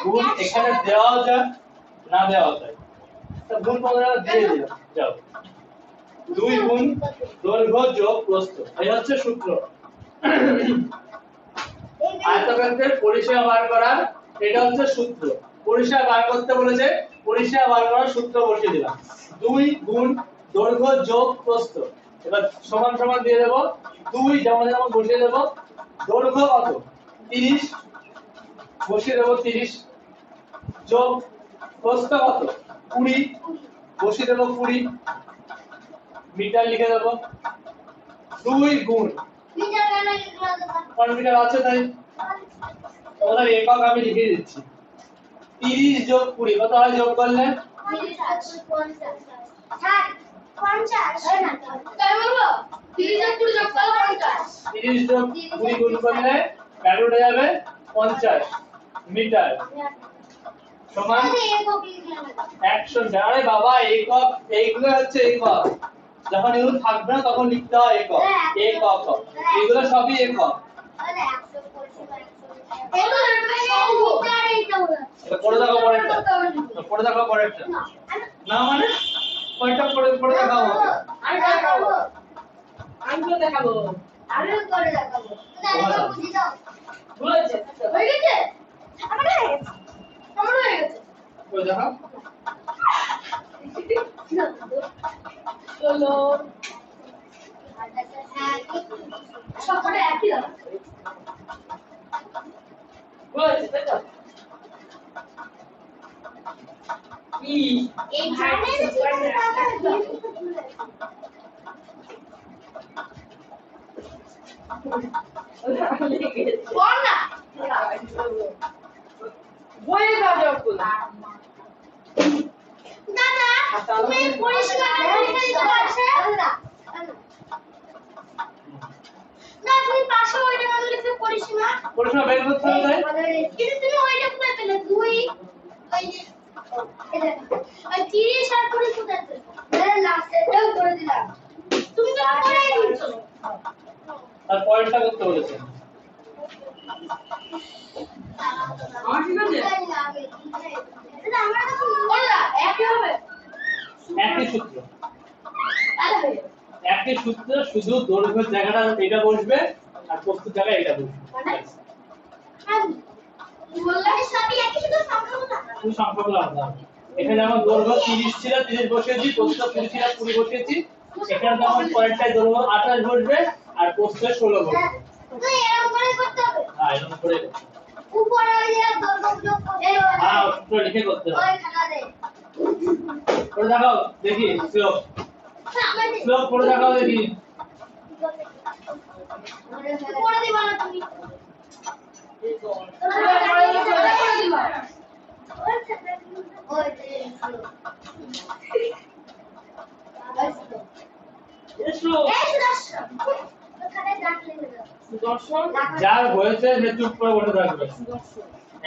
গুণ এখানে দেওয়া যায় না দেওয়া যায়, তা গুণ তোমরা দিয়ে দিলাম। যাও, 2 গুণ দৈর্ঘ্য যোগ প্রস্থ, এই হচ্ছে সূত্র। আয়তক্ষেত্রের পরিসীমা বার করার এটা হচ্ছে সূত্র। পরিসীমা বার করতে বলেছে, পরিসীমা বার করার সূত্র বসিয়ে দিলাম। 2 গুণ দৈর্ঘ্য যোগ প্রস্থ। এবার সমান সমান দিয়ে দেব। 2 যেমন যেমন বসিয়ে দেব। দৈর্ঘ্য কত? 30 বসিয়ে দেব 30, যোগ প্রস্থ কত? 20 বসিয়ে দেব 20, মিটার লিখে দেব। 2 গুণ মিটার কেন লিখলো দাদা কোন মিটার আছে তাই ওদের একক আমি লিখে দিচ্ছি। 30 যোগ 20 কত হয়? যোগ করলে 50 তাই বলবো 30 আর 20 যোগ করলে 50 30 যোগ 20 গুণ করলে ক্যালকুলেট হয়ে যাবে 50 মিটার সমান 100 মিটার। আরে বাবা, একক এইগুলো হচ্ছে একক। যখন এগুলো থাকবে না তখন লিখতে হয় একক। একক এগুলো সবই একক। এটা পড়ে দেখো পরেরটা, পড়ে দেখো পরেরটা। না মানে কয়টা পড়ে দেখাও আমাকে। আমি দেখাবো আমি তো দেখাবো আমিও করে দেখাবো দাদা বুঝি দাও বলেছে হয়ে গেছে আমার হয়ে গেছে আমার হয়ে গেছে কই দেখাও। চলো সবকটা একই দাও বলেছে তাই তো কি এই ধরনের বল না বইয়ে দাও যাও পরিসীমা বের করতে হবে তাই? কিন্তু তুমি ওইটা কোথায় পেলে? দুই ওই যে এটা ওই 30 আর 20 কোথায় পেলে? লাস্টেটাও করে দিলাম। তুমি তো করেই দিচ্ছ। আর পয়েন্টটা করতে বলেছে। আমার ঠিক আছে এটা আমরা তো বললা একই হবে। একই সূত্র। আরে একই সূত্র, শুধু দৈর্ঘ্যের জায়গাটা এটা বসবে আর প্রস্থের জায়গায় এটা বসবে। মানে বললা সবই একই শুধু সংখ্যা না। শুধু সংখ্যাগুলো আলাদা হবে। এখানে যেমন দৈর্ঘ্য 30 ছিল 30 বসিয়েছি, প্রস্থ 20 ছিল 20 বসিয়েছি। এখানে যেমন পয়েন্টটায় দৈর্ঘ্য 28 বসবে আর প্রস্থে 16 বসবে। তো এরকম করে করতে হবে। হ্যাঁ, এরকম করে উপরে ওই যে দৈর্ঘ্য যোগ করতে হবে। হ্যাঁ, সূত্র লিখে করতে হবে। ওই খানা দে। করে দেখাও দেখি স্লোপ। স্লোপ করে দেখাও দেখি। করে দিবা না তুমি। করে দিবা। ওই স্লোপ যার হয়েছে সে চুপ করে বসে থাকবে,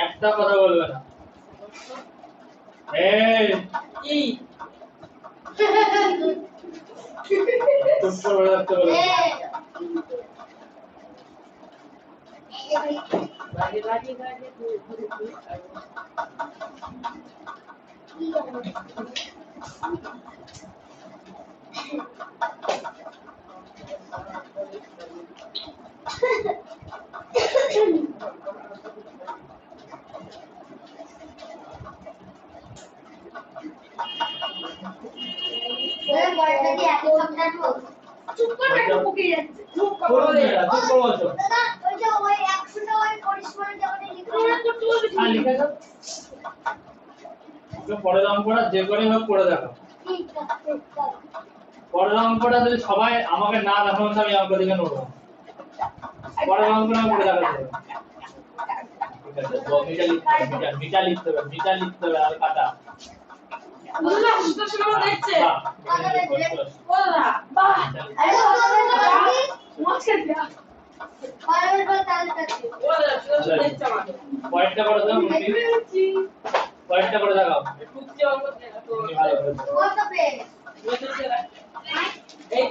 একটা কথা বলবে না। এই চুপ করে বসে থাকতে বলবে। চুপ করে একটু পুকিয়ে যাচ্ছে। চুপ করে বসো। দাদা ওই যে ওই 100টা ওই পরিষ্কারের জায়গাটা লিখে করতে বলবি। হ্যাঁ, লিখে দাও। তো পরের অঙ্কটা যে করে হোক করে দেখো। ঠিক আছে। পরের অঙ্কটা যদি সবাই আমাকে না দেখানো আমি অঙ্ক দিকে নেবো। পরের অঙ্কটা আমি করে দেখাতে হবে। ঠিক আছে, তো মিটা লিখতে হবে, মিটা লিখতে হবে আর কাটা। বুঝলা সুস্থ সময় দেখছে বললা বাহ আরে মাছকে দিয়া বারবার তাহলে কাছে বললা সুস্থ দেখছে আমাকে পয়েন্টটা করে দাও মুটি। পয়েন্টটা করে দেখাও। কুচি অঙ্ক তো তুমি ভালো করে দাও। কত পে এই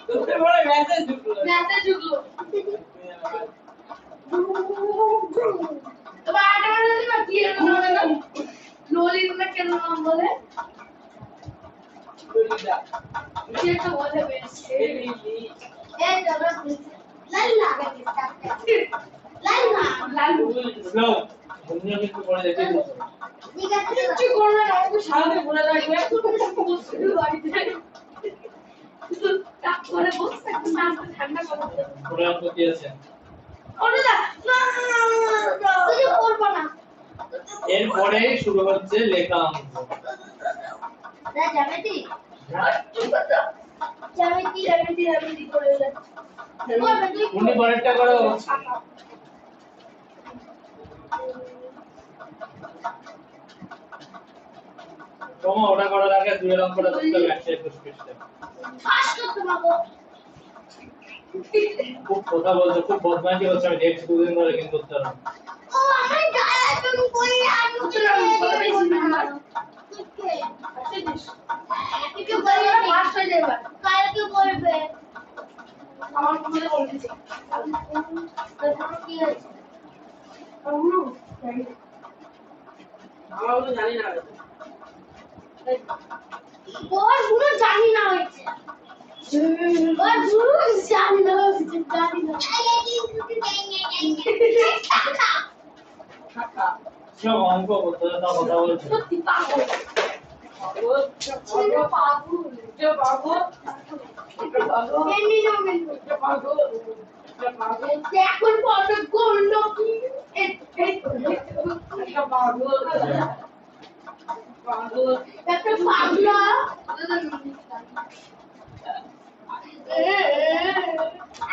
তুমি বড় মেসেজ ঢুকলো মেসেজ ঢুকলো তো আটা মানে দিবা কি এরকম হবে না লোলি না কেন নাম বলে ললিতা কি একটা বলে বেশি লিলি এই দাদা লাল্লা লাল্লা লাল্লু স্লো বুঝিয়ে একটু করে দেখে দিও। ঠিক আছে কিচ্ছু করলে না একটু সামনে বলে রাখবে বাড়িতে তাক করে বসে একটা শান্ত ঠান্ডা করতে পরের অঙ্ক কি আছে? ওটা না তুই করব না এরপরে শুরু হচ্ছে লেখা অঙ্ক। না জ্যামিতি জ্যামিতি করে যাচ্ছে উনি পরেরটা করো। তোমার ওটা করার আগে দুইয়ের অঙ্কটা করতে হবে 121 পৃষ্ঠা। ফাস্ট করতে পারবো খুব কথা বলছো, খুব বদমাইশি হচ্ছে, আমি নেক্সট দুদিন ধরে কিন্তু করতে পারবো। ও আমি গায়ে তুমি কই আমি কি বলবে ফাস্ট হয়ে যাবে কাল কি বলবে আমার মনে বলতেছি কি হয়েছে আমার তো জানি না ওর পুরো জানি না হয়েছে ওর পুরো জানি না হয়েছে জানি না কাকা সব অঙ্ক করতে হবে, তাও কথা বলছো। সত্যি পাগল ছেলে পাগল যে বাবু এমনি নরমাল যে বাবু যে বাবু এখন পড়বে গোল্ড কি যে বাবু বাবু একটা পাগলা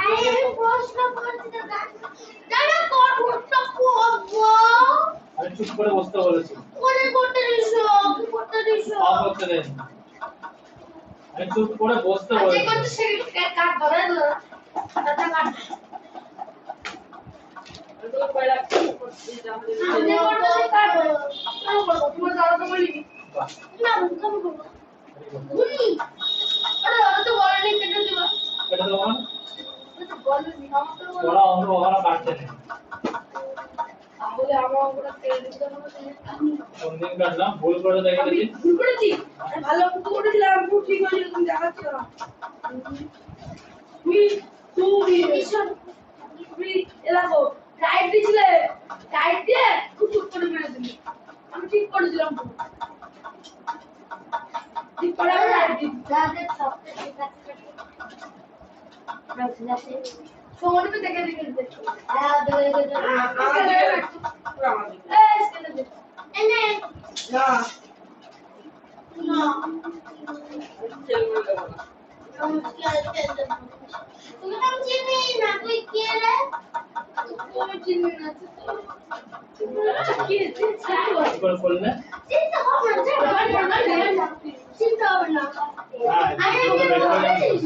আরে প্রশ্ন করতে দাদা করতে করবো আমি চুপ করে বসতে বলেছি, করতে দিছো সব করতে দেন। আমি চুপ চুপ করে বসতে আজকে বলছে করতে সে কাট ধরে দিল দাদা কাট তো পয়লা করতে যাবে আজকে করতে সে কাট ধরে আমি বলবো তোমার দাদা তো বলি বাহ, না আমি করবো very good. বুনি আরে দাদা তো বলেনি কেটে দিল এটা তো আমার তো বলেনি আমার তো বলে ওরা অন্য ওরা কাটতে নেই তাহলে আমার ওটা তেল দিতে হবে কোনদিন কাটলাম ভুল করে দেখে আমি দেখি ভুল করেছি আরে ভালো মতো করেছিলাম পুরো ঠিক হয়ে যেত তুমি দেখাচ্ছ না তুমি এলাকো টাইট দিছিলে টাইট দিয়ে খুব চুপ করে মেরে দিলি আমি ঠিক করেছিলাম পুরো ঠিক করে আমি টাইট দিই দাদা সবটা ঠিক আছে রাখছি সোমনে দেখে দেখে দেখো হ্যাঁ দেখে দেখে পুরো আমাদের এই স্কেলে দে এনে না না তেল করে দেবো না তুমি তো চিনি না তুই কে রে তুমি চিনি না কি চিন্তা কি করে করলে চিন্তা হবে না চিন্তা হবে না হ্যাঁ, আমি এটা তো বের করে নিই।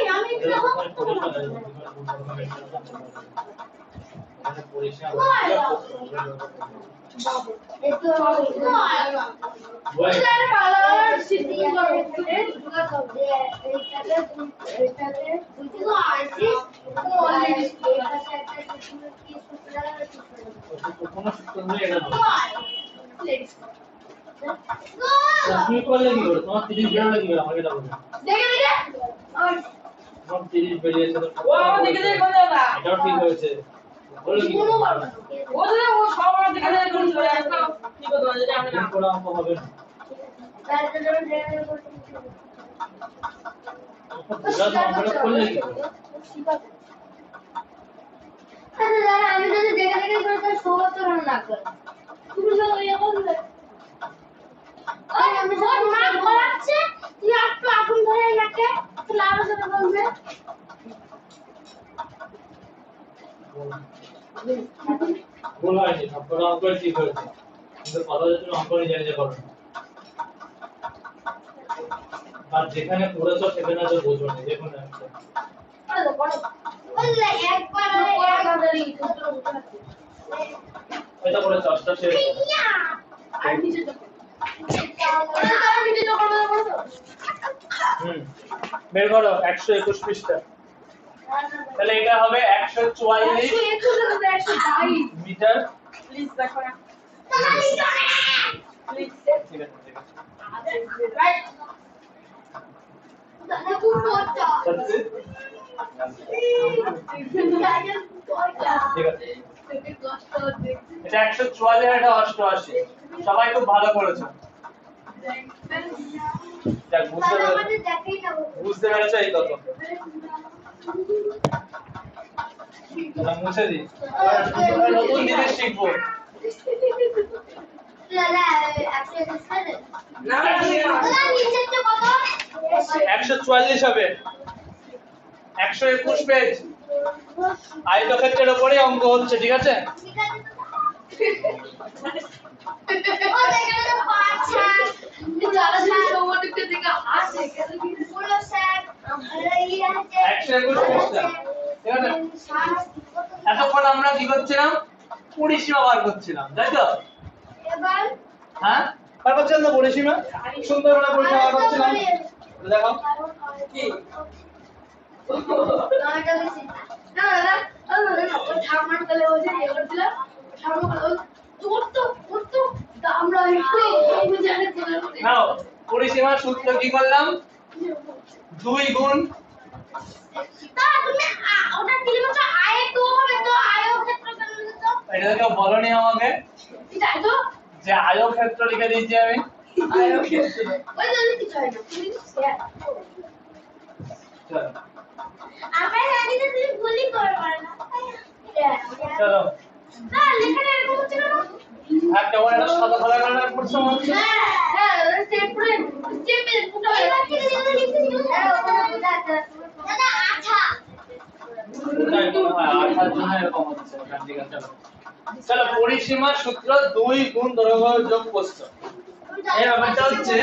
আমি তো এতো কোনো সূত্র নেই এটা তো। তুমি করলে কি করে তোমার 30 বেরোলে কি করে আমাকে এটা বলো তোমার 30 বেরিয়েছে তো ও আমার দিকে দেখে করে দাও না এটাও ঠিক হয়েছে বলো কি করে? ও তো ও সব আমার দিকে দেখে করে চলে আসবে কি করতে হবে যদি আমি না ভুল করে অঙ্ক হবে না অঙ্কটা করলে কি করে? আমি যদি দেখে দেখে করে তাহলে সবার তো রান্না করে তুমি সব ইয়ে করবে আমি সব মা বলাচ্ছে তুই একটু আগুন ধরে রাখে তাহলে আরো সেটা বলবে ভুল হয়নি সবকটা অঙ্ক ঠিক হয়েছে কিন্তু কথা হচ্ছে তুমি অঙ্ক নিজে নিজে করো আর যেখানে পড়েছো সেখানে তো বুঝো না দেখুন একটা করে দাও করো বললে একবার পড়া তাড়াতাড়ি এটা করে চাষটা শেষ আর নিচে তো তারা নিচে তো করবে বলছো বের করো 121 পৃষ্ঠা তাহলে এটা হবে 144 মিটার প্লিজ দেখো না প্লিজ ঠিক আছে ঠিক আছে রাইট দাদা খুব পড়তা সত্যি ঠিক আছে এটা 144 আর এটা 88 সবাই খুব ভালো করেছো দেখ বুঝতে পেরেছো এই কত আমরা মুছে দিই এবার নতুন জিনিস শিখবো না না 144 হবে 121 পেজ আয়তক্ষেত্রের উপরে অঙ্ক হচ্ছে ঠিক আছে এতক্ষণ আমরা কি করছিলাম পরিসীমা বার করছিলাম তাই তো এবার হ্যাঁ বার করছিলাম তো পরিসীমা সুন্দর করে পরিসীমা বার করছিলাম দেখো কি নাও পরিসীমার সূত্র কি করলাম 2 গুণ এটা কেউ বলনি আমাকে যে আয়তক্ষেত্র লিখে দিয়েছি আমি চলো চলো আর কেমন একটা সাদা সাদা কালার করছো মনে হচ্ছে ওটাই মনে হয় আঠার জন্য এরকম হচ্ছে ঠিক আছে চলো চলো পরিসীমার সূত্র 2 গুণ দৈর্ঘ্য যোগ প্রস্থ এই ব্যাপারটা হচ্ছে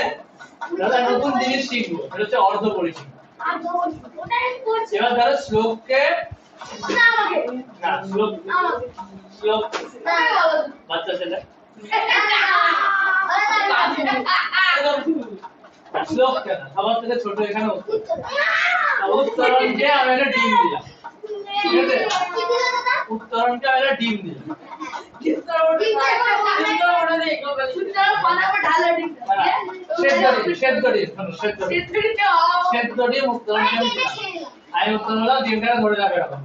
দাদা নতুন জিনিস শিখবো, এটা হচ্ছে অর্ধ পরিসীমা। আর ধর ওটা আমি করছি এবার ধরো শ্লোককে না আমাকে না শ্লোক আমাকে শ্লোক না বাচ্চা ছেলে শ্লোক কেন সবার থেকে ছোট এখানে উত্তরণকে আমি একটা ডিম দিলাম, উত্তরণকে আমি একটা ডিম দিলাম, সেদ্ধ ডিম উত্তরণকে আমি উত্তরণ হলাম ডিমটা ধরে রাখে এখন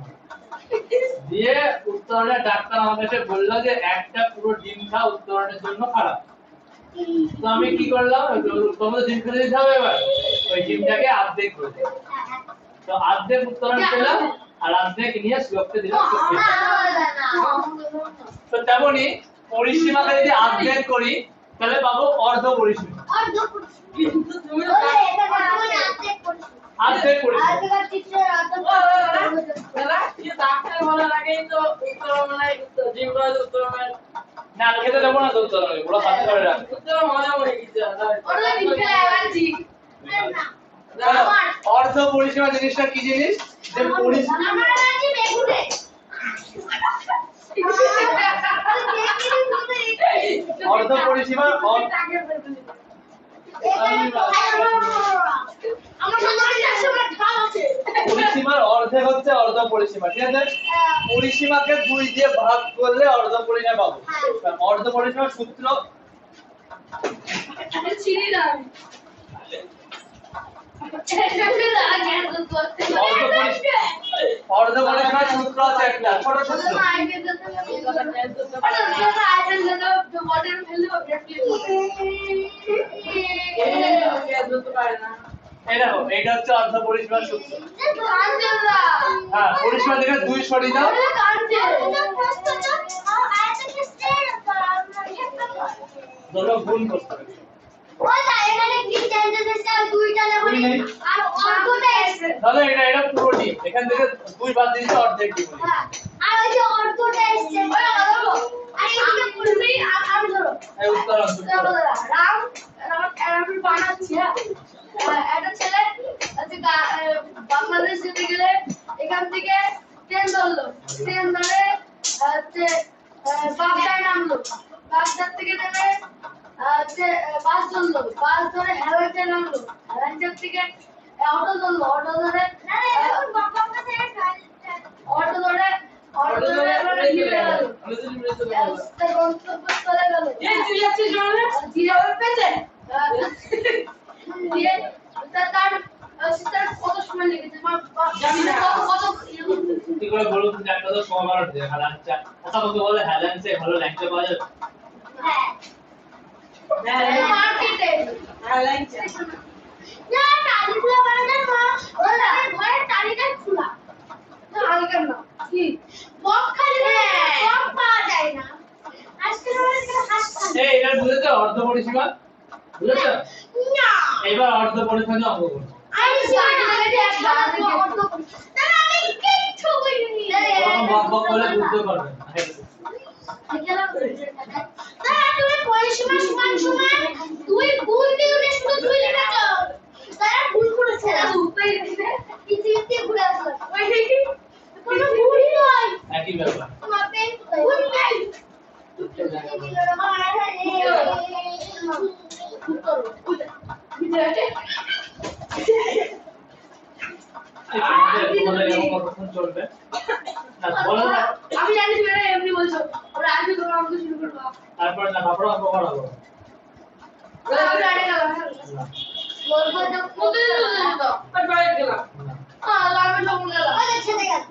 দিয়ে উত্তরণের ডাক্তার আমার কাছে বললো যে একটা পুরো ডিম খাওয়া উত্তরণের জন্য খারাপ। তো আমি কি করলাম, তোমাদের ডিম খেতে দিতে হবে, এবার ওই ডিমটাকে অর্ধেক করে দিলাম, তো অর্ধেক উত্তরণ পেলাম আর অর্ধেক নিয়ে শ্লোককে দিলাম। তো তেমনি পরিসীমাকে যদি অর্ধেক করি তাহলে পাবো অর্ধ পরিসীমা। অর্ধেক পরিসীমা না খেতে দেবো না, তো উত্তরণ পুরো হাতে ধরে রাখবো। অর্ধ পরিসীমা জিনিসটা কি জিনিস, যে পরিসীমা অর্ধ পরিসীমা পরিসীমার অর্ধেক হচ্ছে অর্ধ পরিসীমা, ঠিক আছে? পরিসীমাকে 2 দিয়ে ভাগ করলে অর্ধ পরিসীমা পাবো। অর্ধ পরিসীমার সূত্র অর্ধ পরিসীমার সূত্র আছে একটা ছোট সূত্র, এই দেখো এইটা হচ্ছে অর্ধ পরিসীমার সূত্র। হ্যাঁ পরিসীমা থেকে 2 সরিয়ে দাও, ধরো গুণ করতে হবে। তাহলে এটা পুরো ডিম, এখান থেকে 2 বাদ দিলে অর্ধেক ডিম হলো। আর ওই যে অর্ধটা এসছে আর এইদিকে পুরোই আর ধরো এই উত্তরণ রাম আমি বানাচ্ছি। একটা ছেলে বাংলাদেশ যেতে গেলে এখান থেকে ট্রেন ধরলো, ট্রেন ধরে বাগদায় নামলো, বাগদাদ থেকে নেমে বাস ধরলো, বাস ধরে হেলান্টে নামলো, হেলান্টের থেকে অটো ধরলো, অটো ধরে অটো ধরে গন্তব্যস্থলে গেল। তার কত সময় লেগেছে কি করে বলুন, একটা তো সময় মারা যায় হেলাঞ্চা কথা বলতে বলে হেলাঞ্চে ভালো ল্যাংচা পাওয়া যাবে। হ্যাঁ মার্কেটে হেলাঞ্চা না টালিগুলো বানানো মা ওরা ঘরে টালিটা খোলা তো আলগা না কি বক খালি বক পাওয়া যায় না আজকে আমরা এখানে হাসপাতাল এই এটা বুঝেছো অর্ধ পরিসীমা, বুঝেছো? না এবার অর্ধ পরিসীমা অঙ্ক করো। আমি জানি না এটা অর্ধ না আমি কিচ্ছু বুঝিনি তখন বক বক করে বুঝতে পারবে না। তুমি পরিসীমা সমান সমান 2 গুণ দিয়ে শুধু 2 লিখেছ, তারা ভুল করেছে না উপায় দিতে ইতিতে ঘুরে আসলো ওই দেখি কোনো ভুলই নয়, একই ব্যাপার। তোমার পেন ভুল নাই তোমাদের এরকম কতক্ষণ চলবে না বলো না, আমি জানি তুমি এটা এমনি বলছো, ওরা আগে তোমরা আমাকে শুরু করবা, তারপর না তারপর অঙ্ক করাবো। আমি আগে গেলাম বলবো যে কোথায় চলে যেত আর বাইরে গেলাম আমি সব গেলাম আরে ছেড়ে গেল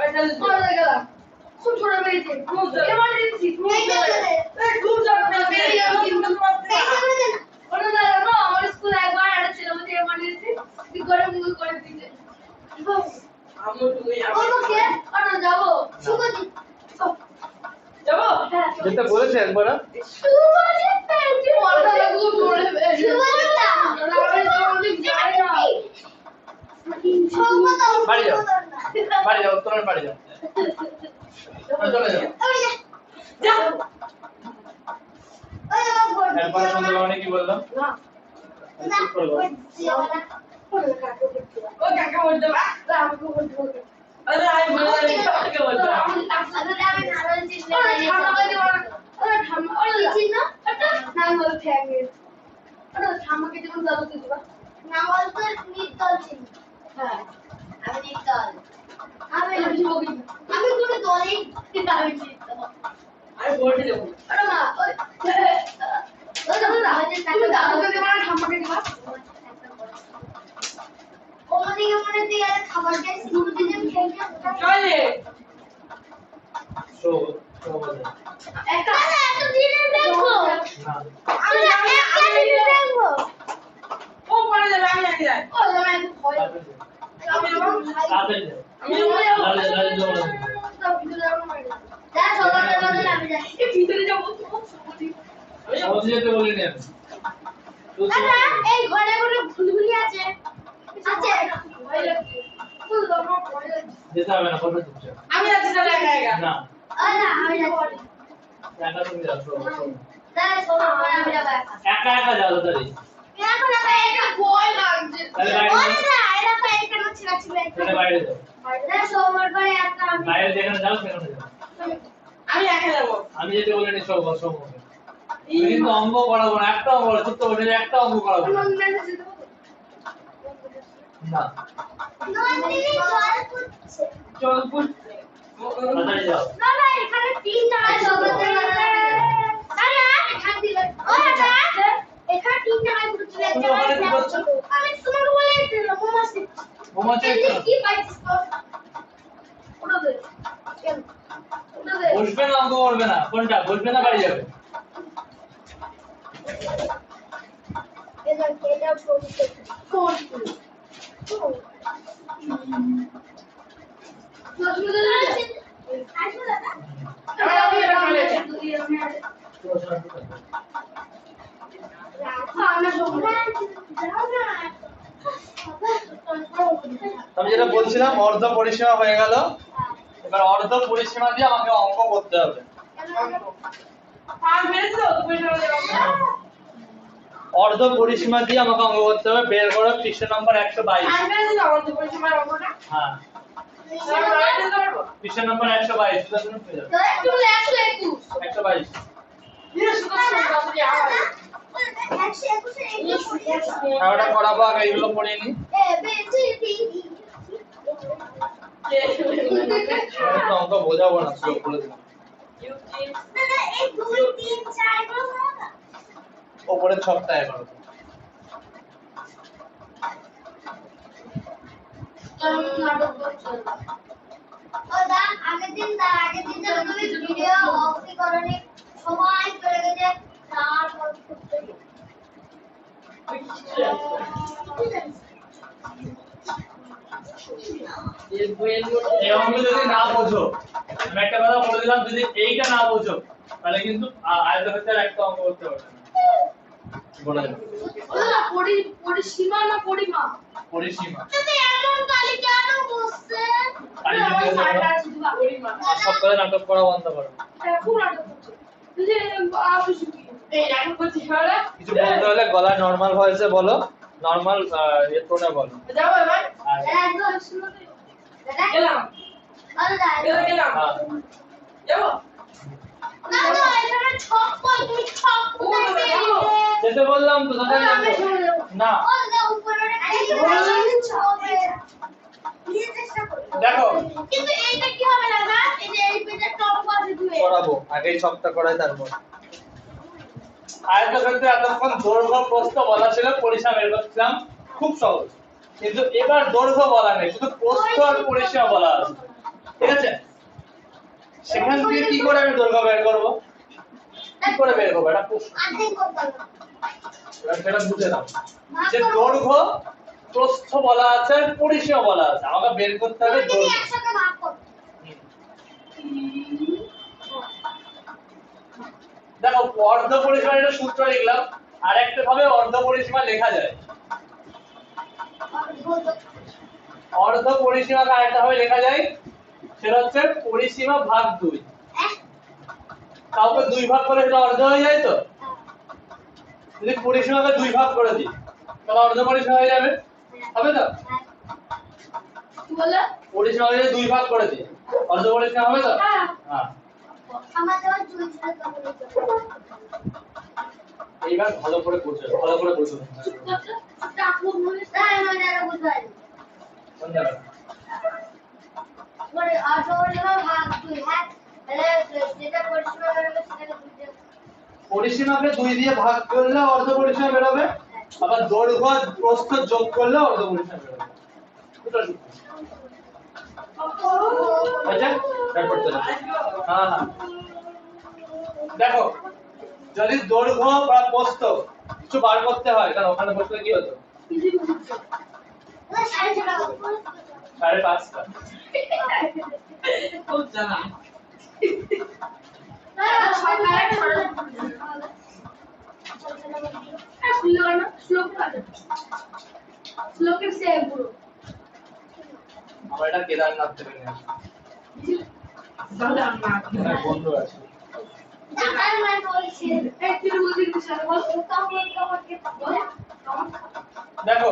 এটা চলে গেলাম খুব ছোট বেরিয়েছে এমার্জেন্সি খুব ছোট বেরিয়ে কিন্তু ওটা না না আমার স্কুল একবার একটা ছেলে বলছে এমার্জেন্সি কি করে মুভ করে দিতে আমি তুমি ওকে আরে যাবো সুগতি যাবো যেটা বলেছে একবার সুগতি পেন্টি বলটা লাগু ধরে সুগতি না আমি যাই না বাড়ি যাও, বাড়ি যাও, উত্তরের বাড়ি যাও, চলে যাও। একবার সন্ধ্যাবেলা কি বললাম? ও কাকা বলতে আমাকে বলতে আরে আই বলে কাকে বলতে আমি ধারণ চিহ্ন আরে ঠাম্মা আরে চিহ্ন এটা নাম বল ফ্যামিলি আরে ঠাম্মাকে যেমন দাও দিবা নাম বলতে নিদল চিহ্ন হ্যাঁ আমি নিদল আমি কোনো দলই আমি চিহ্ন আরে বলতে দেব আরে মা ওই দাদা তুমি দাদুকে দেবা না ঠাম্মাকে দেবা ওদিকে মনে দিয়ে আর খাবার খাই শুরু দিকে খেয়ে চলে শো বলে একটা এত দিনে দেখো আমি একটা দিনে দেখো ও পড়ে যাবে আমি আগে যাই ও আমি একটু ভয় আমি তাতে আমি ভিতরে যাবো সহজে যেতে বলিনি আমি দাদা এই ঘরে ঘরে ভুলভুলি আছে আছে ভয় লাগছে যেতে হবে না বসে চুপচাপ আমি আছি তাহলে একা একা না না আমি যাচ্ছি একা তুমি যাও দাদা শোনো আমি যাবো একা একা যাও তাড়াতাড়ি এখন আমার এটা ভয় লাগছে তাহলে বাইরে ওই না এটা তো এখানে ছিল তাহলে বাইরে যাও দাদা সোমবার পরে একটা বাইরে যেখানে যাও সেখানে যাও আমি একা যাবো আমি যেতে বলিনি সব বসো কিন্তু অঙ্গ করাবো না একটা অঙ্গ ছোট্ট বলে একটা অঙ্গ করাবো না না নন্দিনী জল পুচ্ছে চল পুষছে তাড়াতাড়ি যাও দাদা এখানে তিনটা আছে দাদা এখান দিলে ও দাদা এখানে তিনটা আছে পুচ্ছে তুমি ওখানে কি করছো? আমি তোমাকে বলেছিলাম মোমাসি ঘুমাচ্ছে কি পাইছিস তো ওটা দে ওটা দে বসবে না অঙ্ক করবে না কোনটা বসবে না বাড়ি যাবে এটা পড়তে কোন আমি যেটা বলছিলাম অর্ধ পরিসীমা হয়ে গেল এবার অর্ধ পরিসীমা দিয়ে আমাকে অঙ্ক করতে হবে অর্ধ পরিসীমা দিয়ে আমাকে অঙ্ক করতে হবে বের করো পৃষ্ঠ নম্বর 122 হ্যাঁ পৃষ্ঠ নম্বর 122 122 ওটা করাবো আগে এগুলো পড়ে নি তো অঙ্ক বোঝাবো না শ্লোক বলে দিলাম ওপরের ছকটা এগারো আগের দিন তুমি ভিডিও অফ করনি সময় চলে গেছে তারপর এই অঙ্ক যদি না বোঝো আমি একটা কথা বলে দিলাম যদি এইটা না বোঝো তাহলে কিন্তু আয়তক্ষেত্রের একটা অঙ্ক করতে পারবে না বলে দিলাম পরিসীমা না পরিমাপ পরিসীমা তুমি এমন কালি কেন বসছে কালি যদি পরিমাপ সপ্তাহে নাটক করা বন্ধ করো খুব নাটক করছে তুই আপনি এই নাটক করছিস বলে কিছু বলতে হলে গলা নরমাল ভয়েসে বলো নরমাল টোনে বলো যাবো এবার আর একদম শুনো দাদা গেলাম গেলাম হ্যাঁ যাবো না না এখানে ছক কই তুমি ছক কোথায় যেতে বললাম তো দাদা না ও না উপরে দেখো কিন্তু এইটা কি হবে দাদা এই যে এই পেজে টপ আছে দুয়ে করাবো আগে ছকটা করাই তারপর আয়তক্ষেত্রে এতক্ষণ দৈর্ঘ্য প্রস্থ বলা ছিল পরিসীমা বের করছিলাম খুব সহজ কিন্তু এবার দৈর্ঘ্য বলা নেই শুধু প্রস্থ আর পরিসীমা বলা আছে ঠিক আছে সেখান থেকে কি করে আমি দৈর্ঘ্য বের করব কি করে বের করব এটা প্রশ্ন আর্ধেক করতে হবে এবার সেটা বুঝে নাও যে দৈর্ঘ্য প্রস্থ বলা আছে আর পরিসীমা বলা আছে আমাকে বের করতে হবে তুমি দৈর্ঘ্য একসাথে ভাগ করো দেখো অর্ধ পরিসীমা এটা সূত্র লিখলাম আর একটা ভাবে অর্ধ পরিসীমা লেখা যায় অর্ধ পরিসীমাকে আরেকটা ভাবে লেখা যায় সেটা হচ্ছে পরিসীমা ভাগ 2 কাউকে 2 ভাগ করে এটা অর্ধ হয়ে যায় তো যদি পরিসীমাকে 2 ভাগ করে দিই তাহলে অর্ধ পরিসীমা হয়ে যাবে, হবে তো? কি বলে? পরিসীমা যদি দুই ভাগ করে দিই অর্ধ পরিসীমা হবে তো? হ্যাঁ। হ্যাঁ। আমাদের দুই ছিল তো বলে এইবার ভালো করে বুঝো, ভালো করে বুঝো। টাকু বলে তাই মানে আর বুঝাই কোন জায়গা? মানে আটটা ভাগ দুই হ্যাঁ তাহলে যেটা পরিসীমা বেরোবে সেটাকে দুই দিয়ে পরিসীমাকে দুই দিয়ে ভাগ করলে অর্ধ পরিসীমা বেরোবে, আবার দৈর্ঘ্য আর প্রস্থ যোগ করলে অর্ধ পরিসীমা বেরোবে। দুটো সূত্র। আচ্ছা তারপর চলো। হ্যাঁ হ্যাঁ দেখো যদি দৈর্ঘ্য বা প্রস্থ কিছু বার করতে হয় তাহলে ওখানে বসলে কি হতো? 5.5টা। খুব জানা আমার এটা কেদারনাথ থেকে নিয়ে আসা। আমার বন্ধু আছে। দেখো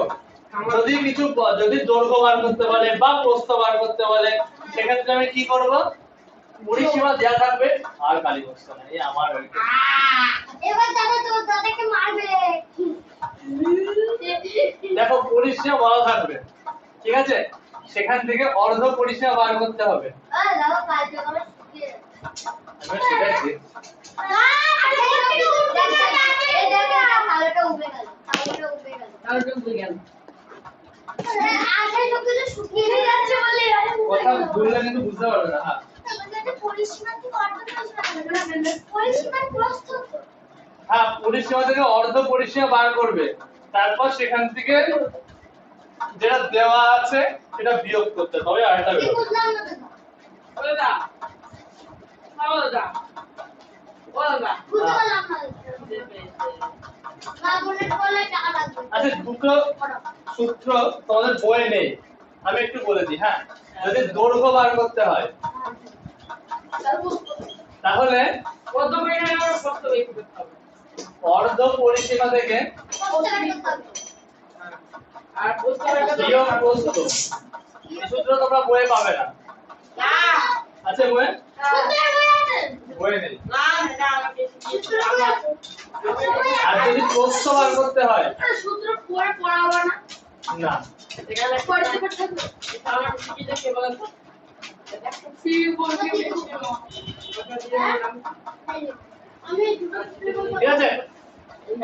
যদি কিছু যদি দৈর্ঘ্য বার করতে বলে বা প্রস্থ বার করতে বলে সেক্ষেত্রে আমি কি করব? পরিসীমা দেয়া থাকবে আর কালি বস্তু না। এই আমার এবার দাদা তো দাদাকে মারবে দেখো পরিসীমা বলা থাকবে, ঠিক আছে? সেখান থেকে অর্ধ পরিসীমা বার করতে হবে। দাদা কালকে করে শিখিয়ে আমি শিখাচ্ছি। কালোটা উবে গেল কালোটা উবে গেল তাহলে তো বুঝে গেল আগে তো কিছু শুকিয়ে যাচ্ছে বলে কথা বললে কিন্তু বুঝতে পারবে না। হ্যাঁ পরিসীমা কি অর্ধ পরিসীমা প্রস্থ হ্যাঁ পরিসীমা থেকে অর্ধ পরিসীমা বার করবে, তারপর সেখান থেকে যেটা দেওয়া আছে সেটা বিয়োগ করতে হবে আর এটা বেরোবে। বুঝলাম না দাদা বলে দা বলে দা বলে দা বুঝতে পারলাম না বলে বলে টাকা লাগবে আচ্ছা দুটো সূত্র তোমাদের বইয়ে নেই, আমি একটু বলে দিই। হ্যাঁ যদি দৈর্ঘ্য বার করতে হয় তাহলে কত বেড়ে গেল কত বেশি করতে হবে অর্ধ পরিসীমা থেকে আর বুঝতে পারবে বিয়োগ প্রস্থ। এই সূত্র তোমরা বইয়ে পাবে না। না আচ্ছা বইয়ে সূত্রের বই আছে বইয়ে নেই। না না আমাকে সূত্রের বই আছে আর যদি প্রস্থ বার করতে হয় সূত্র পড়ে পড়াবো না না এখানে পড়তে পড়তে তাহলে কি দেখে বলেন তো সি বলছি আমি দুটো সূত্রের বই ঠিক আছে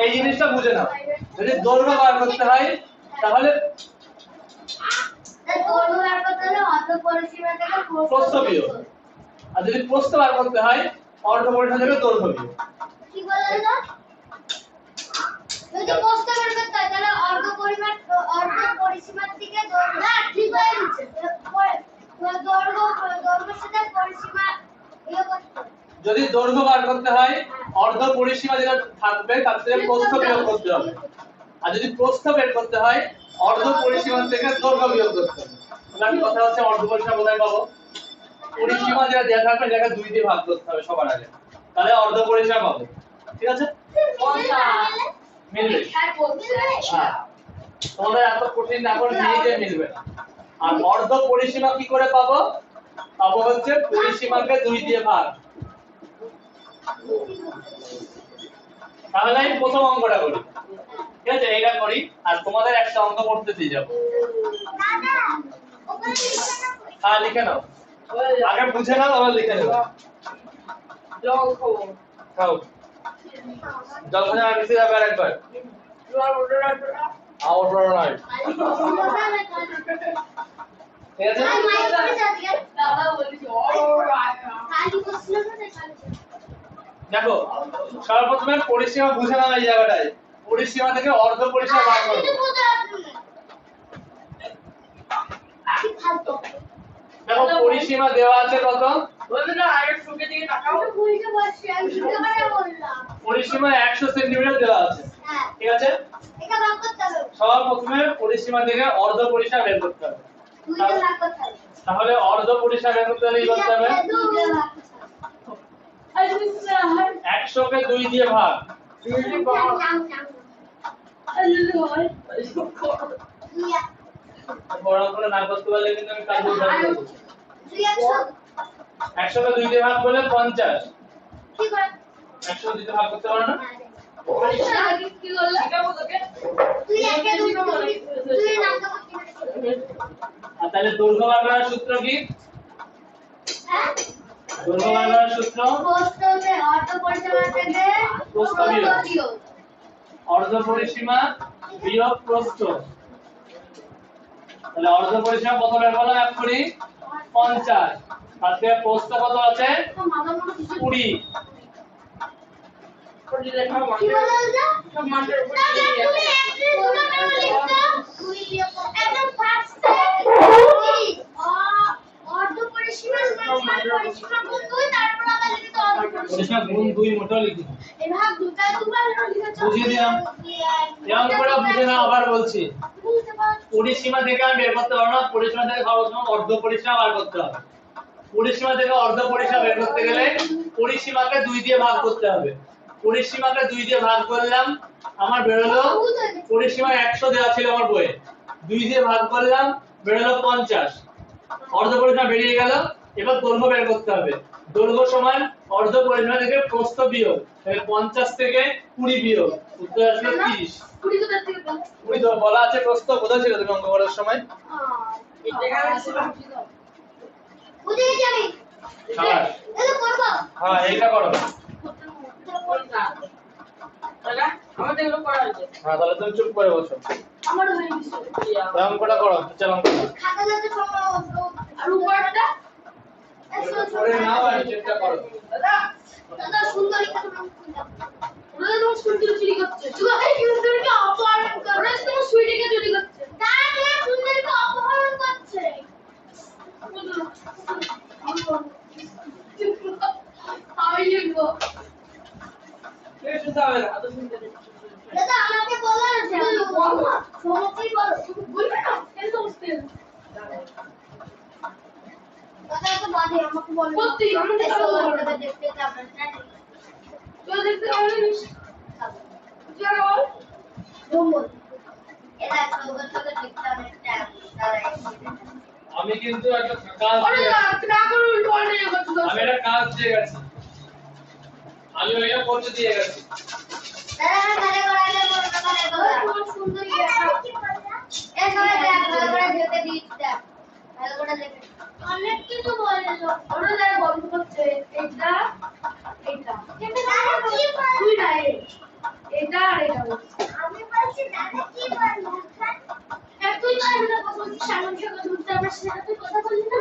এই জিনিসটা বুঝে নাও। যদি দৈর্ঘ্য বার করতে হয় তাহলে দৈর্ঘ্য বার করতে হলে অর্ধ পরিসীমা থেকে প্রস্থ বিয়োগ, আর যদি প্রস্থ বার করতে হয় অর্ধ পরিসীমা থেকে দৈর্ঘ্য বিয়োগ। কি বলে দাদা যদি প্রস্থ বার করতে হয় তাহলে অর্ধ পরিসীমার থেকে দৈর্ঘ্য না ঠিক হয়ে গেছে দৈর্ঘ্যের সাথে পরিসীমা ইয়ে করতে হবে। যদি দৈর্ঘ্য বার করতে হয় অর্ধ পরিসীমা যেটা থাকবে তার থেকে প্রস্থ বিয়োগ করতে হবে, আর যদি প্রস্থ বের করতে হয় অর্ধ পরিসীমা থেকে দৈর্ঘ্য বিয়োগ করতে হবে। তাহলে কথা হচ্ছে অর্ধ পরিসীমা কোথায় পাবো? পরিসীমা যেটা দেওয়া থাকবে সেটাকে দুই দিয়ে ভাগ করতে হবে সবার আগে, তাহলে অর্ধ পরিসীমা পাবো। ঠিক আছে মিলবে। হ্যাঁ তোমাদের এত কঠিন এখন নিজে মিলবে না। আর অর্ধ পরিসীমা কি করে পাবো? পাবো হচ্ছে পরিসীমাকে দুই দিয়ে ভাগ। তাহলে আমি প্রথম অঙ্কটা করি, ঠিক আছে? এইটা করি আর তোমাদের একটা অঙ্ক করতে দিয়ে যাবো। হ্যাঁ লিখে নাও, আগে বুঝে নাও আবার লিখে নাও। জল খাবো খাও জল খাওয়া আর কিছু যাবে আরেকবার জল ওটা রাখবে আউট রাইট। ঠিক আছে দাদা বলেছি দেখো সর্বপ্রথমে পরিসীমা বুঝে নাও। এই জায়গাটায় পরিসীমা থেকে অর্ধ পরিসীমা বার করো। দেখো পরিসীমা দেওয়া আছে কত? বলবে না আগে সুকে দিকে তাকাও পরিসীমা 100 সেন্টিমিটার দেওয়া আছে, ঠিক আছে? সবার প্রথমে পরিসীমা থেকে অর্ধ পরিসীমা বের করতে হবে। তাহলে অর্ধ পরিসীমা বের করতে হলে কি করতে হবে? 100 কে 2 দিয়ে ভাগ, বড় করে না করতে পারলে কিন্তু আমি কাজ করতে পারবো 100 কে 2 দিয়ে ভাগ করলে 50 100 কে 2 দিয়ে ভাগ করতে পারো না আর তাহলে দৈর্ঘ্য বার করার সূত্র কি দৈর্ঘ্য বার করার সূত্র অর্ধ পরিসীমা বিয়োগ প্রস্থ তাহলে অর্ধ পরিসীমা কত বের করলাম এক করি 50 আর থেকে প্রস্থ কত আছে 20 পরিসীমা গুণ 2 মোটা লিখি বুঝিয়ে দিলাম এমন করে বুঝে না আবার বলছি পরিসীমা থেকে আমি বের করতে পারবো না পরিসীমা থেকে সর্বপ্রথম অর্ধ পরিসীমা বার করতে হবে পরিসীমা থেকে অর্ধ পরিসীমা বের করতে গেলে পরিসীমাকে 2 দিয়ে ভাগ করতে হবে পরিসীমাকে 2 দিয়ে ভাগ করলাম আমার বের হলো পরিসীমা 100 দেওয়া ছিল আমার বইয়ে 2 দিয়ে ভাগ করলাম বের হলো 50 অর্ধ পরিসীমা বেরিয়ে গেল এবার দৈর্ঘ্য বের করতে হবে দৈর্ঘ্য সমান অর্ধ পরিসীমা থেকে প্রস্থ বিয়োগ তাহলে 50 থেকে 20 বিয়োগ উত্তর আসবে 30 20 তো বলা আছে প্রস্থ বোঝা ছিল তুমি অঙ্ক করার সময় হ্যাঁ এইটা করো হ্যাঁ তাহলে তুমি চুপ করে বসো অঙ্কটা করো চলো করে নাও আর চেষ্টা করো দাদা সুন্দরী কথা ওরা তো সুন্দরী চুরি করছে এই সুন্দরীকে অপহরণ করে ওরা তো সুইটিকে চুরি করছে দাদা সুন্দরীকে অপহরণ করছে আমি লিখবো দাদা আমাকে বলার আছে সমস্যাই বলো বলবে না কেন সমস্যা দাদা তো বাদে আমাকে বলো সত্যি আমি দেখতে যাব না তুই দেখতে পারিস চলো বল এটা ছোট দেখতে অনেকটা আমি কিন্তু একটা কাজ আমি একটা কাজ দিয়ে গেছি আমি ওইটা করতে দিয়ে গেছি দাদা ঘরে করাইলে বড়টা করে দাও সুন্দরী এই করে দেখ ভালো করে দেখতে দিস দেখ ভালো করে দেখে অনেক কিছু বললো ওরা যারা গল্প করছে এটা কিন্তু দাদা কি বল তুই না এটা আর এটা আমি বলছি দাদা কি বললো তুই না এটা কথা বলছিস সামনে থেকে ধরতে আমার সাথে তুই কথা বললি না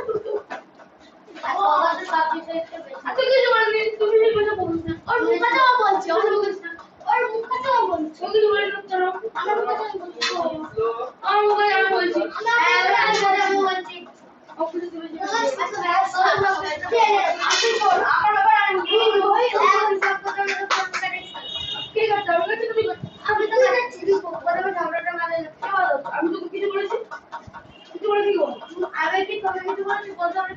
ও আমাদের বাকি তো একটু বেশি আচ্ছা কিছু বলবি তুমি কি কথা বলছিস না ওর মুখটাও বলছে ওর বলছিস না ওর মুখটাও বলছে ওকে তুমি বলছ চলো আমার কথা বলছি আমার মুখে আমি বলছি আমি বলছি ওকে তুমি আমি তো যাচ্ছি ঝগড়াটা মানে আমি তো কিছু বলেছি কিছু বলে কি আমি কি তোকে কিছু বলেছি বলতে আমি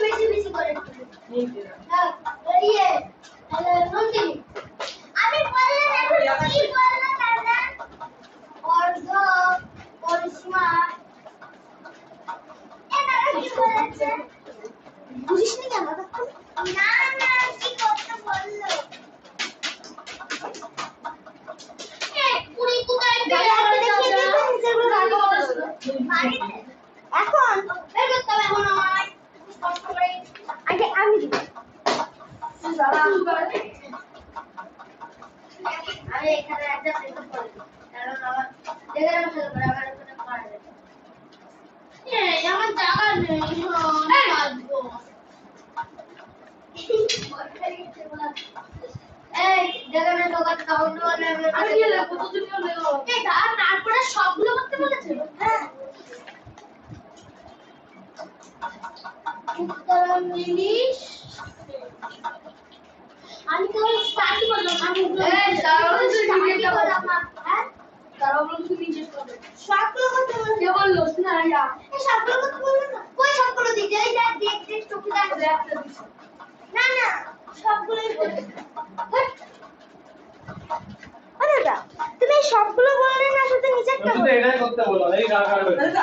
বেশি বেশি করে ইয়ে নন্দিনী আমি বললে দেখো কি বললো দাদা অর্ধ পরিসীমা এটা কি বলেছে বুঝিস না কেন না না কি করতে বললো এই পুরি কোথায় গেল এখন বের করতে হবে এখন আমার কষ্ট করে আগে আমি দিব আমি এখানে একটা সেটআপ করে কারণ আমার জায়গা না থাকলে আমার এখানে পারা যাবে এই আমার জায়গা নেই এই বাঁধবো এই জায়গা না থাকলে কাউন্ট করলে আমি কি লিখব তো তুমি লিখো এই তারপরে সবগুলো করতে বলেছে হ্যাঁ উত্তরণ জিনিস আমি তো স্টার্ট করলাম আমি এই দাঁড়াও তুমি কি করলাম হ্যাঁ তারাও বললো তুমি চেষ্টা করবে সবগুলো করতে বললো কে বললো না ইয়া এই সবগুলো করতে বললো না কই সবগুলো দিতে এই দেখ দেখ দেখ চোখে দেখ একটা দিছে না না সবগুলোই বলতে আরে দা তুমি সবগুলো বললে না শুধু নিচেরটা শুধু এটাই করতে বলো এই কার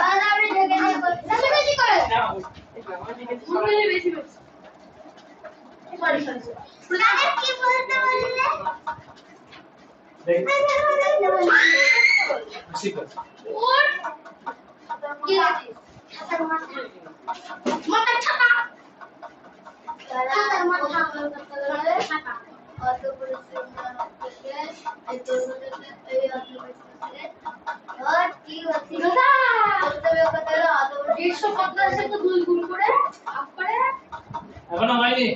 আর আমি দেখে নিয়ে বলছি না বেশি করে মুরগি বেশি বেশি সরি সরি মানে কি বলতে বললে দেখ ঠিক আছে ওর কি আছে ছাতার মাথা মাথা ছাতা ছাতার মাথা ছাতা অত পরিশ্রম করতে এই তো এই অত পরিশ্রম আর কি হচ্ছে দাদা তবে কত অত 150 তো দুই গুণ করে আপ করে এখনো হয়নি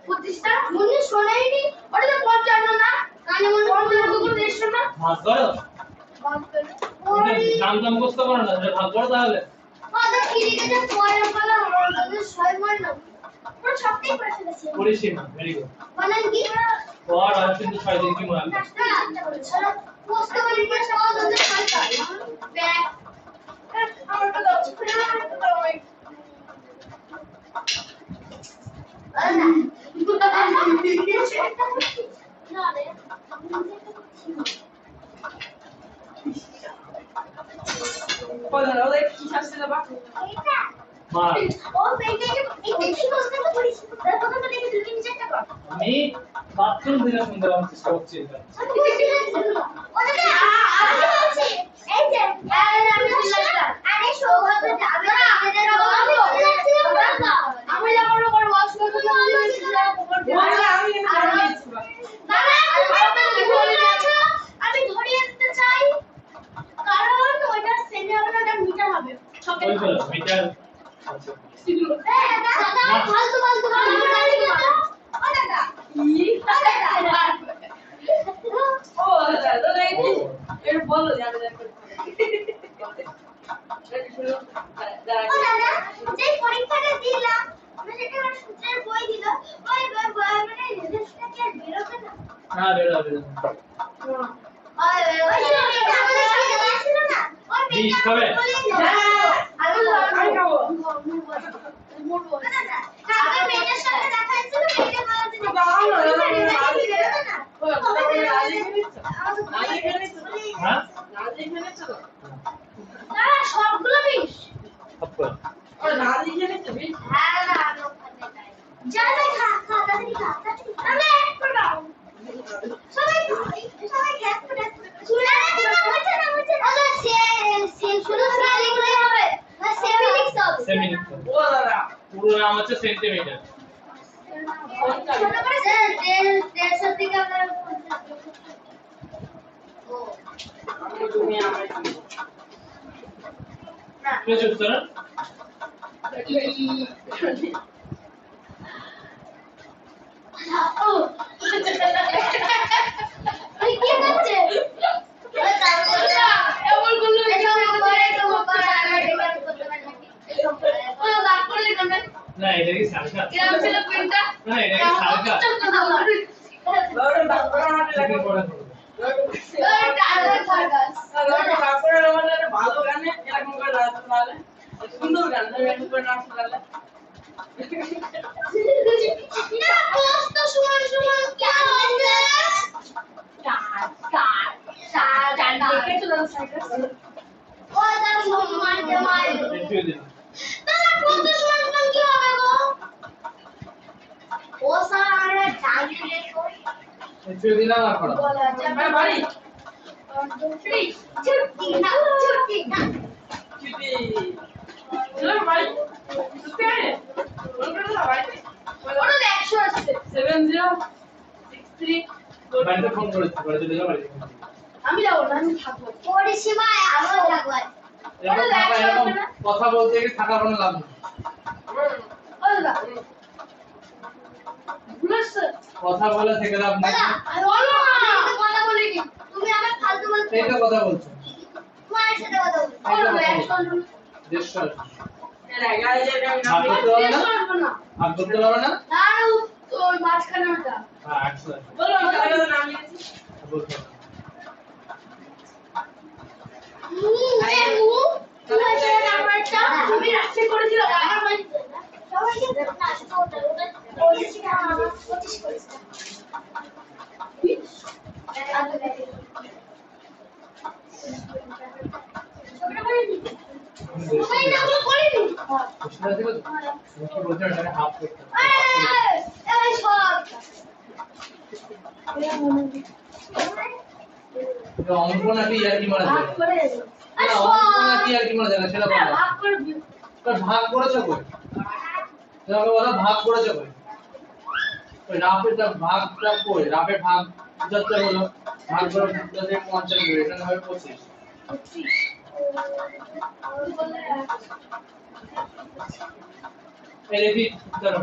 প্রতিষ্ঠা মনে শোনাইনি ওটা তো 55 না কানে মনে 55 করে 150 না ভাগ করো নাম নাম করতে পারো না ভাগ করো তাহলে ওটা কি লিখেছে পরের পালা ওদের 6 মান না ওটা সবটাই পড়ে ফেলেছে পরিসীমা ভেরি গুড বলেন কি পর আর কিন্তু 6 দিন কি মনে রাখবে পোস্ট করে লিখে সব ওদের সরকার ব্যাক আমার তো দাও না রে মার আমি বাথরুম থেকে শুনতে পাচ্ছি চেষ্টা করছি এটা আমি ধরিয়ে দিতে চাই কারণ ওইটা সেন্টার হবে মিটার হবে ওই বলো মিটার আচ্ছা ফালতু ফালতু যে পরীক্ষাটা দিলাম আমি যেটা আমার সূত্রের বই দিল ওই মানে রেজাল্টটা কি আর বেরোবে না না বেরো বেরো বিশ হবে হ্যাঁ সবগুলো বিশ সবগুলো যা যা খা খা তাড়াতাড়ি খা আমি এক করে দাও সবাই সবাই গ্যাস করে চুলা না হচ্ছে না আচ্ছা সে শুধু লিখলে হবে না সেমি লিখতে হবে সেমি লিখতে হবে। পুরো নাম হচ্ছে সেন্টিমিটার ছোট করে 150 থেকে আমরা ও তুমি আমার না কে চুপ করো ও এই কি হচ্ছে এমন করলে না এটা কি সালকা কিরম ছিল প্রিন্টটা না এটা কি সালকা থেকে পড়া করবে সুন্দর গান এরকম করে নাচ করলে না কষ্ট সমান সমান কি হবে চার দেখে চলো ও তার সমান জামাই একটু দিন তাহলে কষ্ট সমান সমান কি হবে গো ও স্যার আমরা জানি দেখো একটু দিলাম আর পড়া বলা যাবে বাড়ি ছুটি না চিঠি চলো ভাই সুপে বলবে না ভাই ওটা 100 আছে 7063 বাড়িতে ফোন করেছি বাড়িতে দিলাম বাড়িতে আমি যাবো না আমি থাকবো পরিসীমায় আলো থাকবে এরকম থাকা এরকম কথা বলতে গিয়ে থাকা কোনো লাভ নেই ও দাদা বুঝছ কথা বলে থেকে লাভ নেই দাদা আমি বলো না কথা বলি কি তুমি আমার ফালতু বলছো এই তো কথা বলছো তোমার সাথে কথা বলছো দেড়শো এরা গাড়ি যাবে আমি ভাগ করতে পারবে না পারবো না ভাগ করতে পারবে না দাঁড়াও তোর মাঝখানে ওটা হ্যাঁ 100 বলো আমি নাম লিখেছি বলতে হবে। আমি রাখতে করেছিলাম আমার বাড়িতে সবাইকে না সেটা ওটা ওটা 25 করেছিলাম সবাই না বলে করিনি বুঝতে পারছো কি বলছো এটা হাফ করতে এই সব এটা অঙ্ক নাকি ইয়ার কি মারা ভাগ যায় করে না অঙ্ক নাকি ইয়ার কি মারা যায় সেটা বলো ভাগ করে দিও তো ভাগ করেছো কই তোমাকে বলো ভাগ করেছো কই ওই রাফেরটা ভাগটা কই রাফের ভাগ যতটা হলো ভাগ করে যদি 50 করে এখানে হবে 25 এই দেখি উত্তর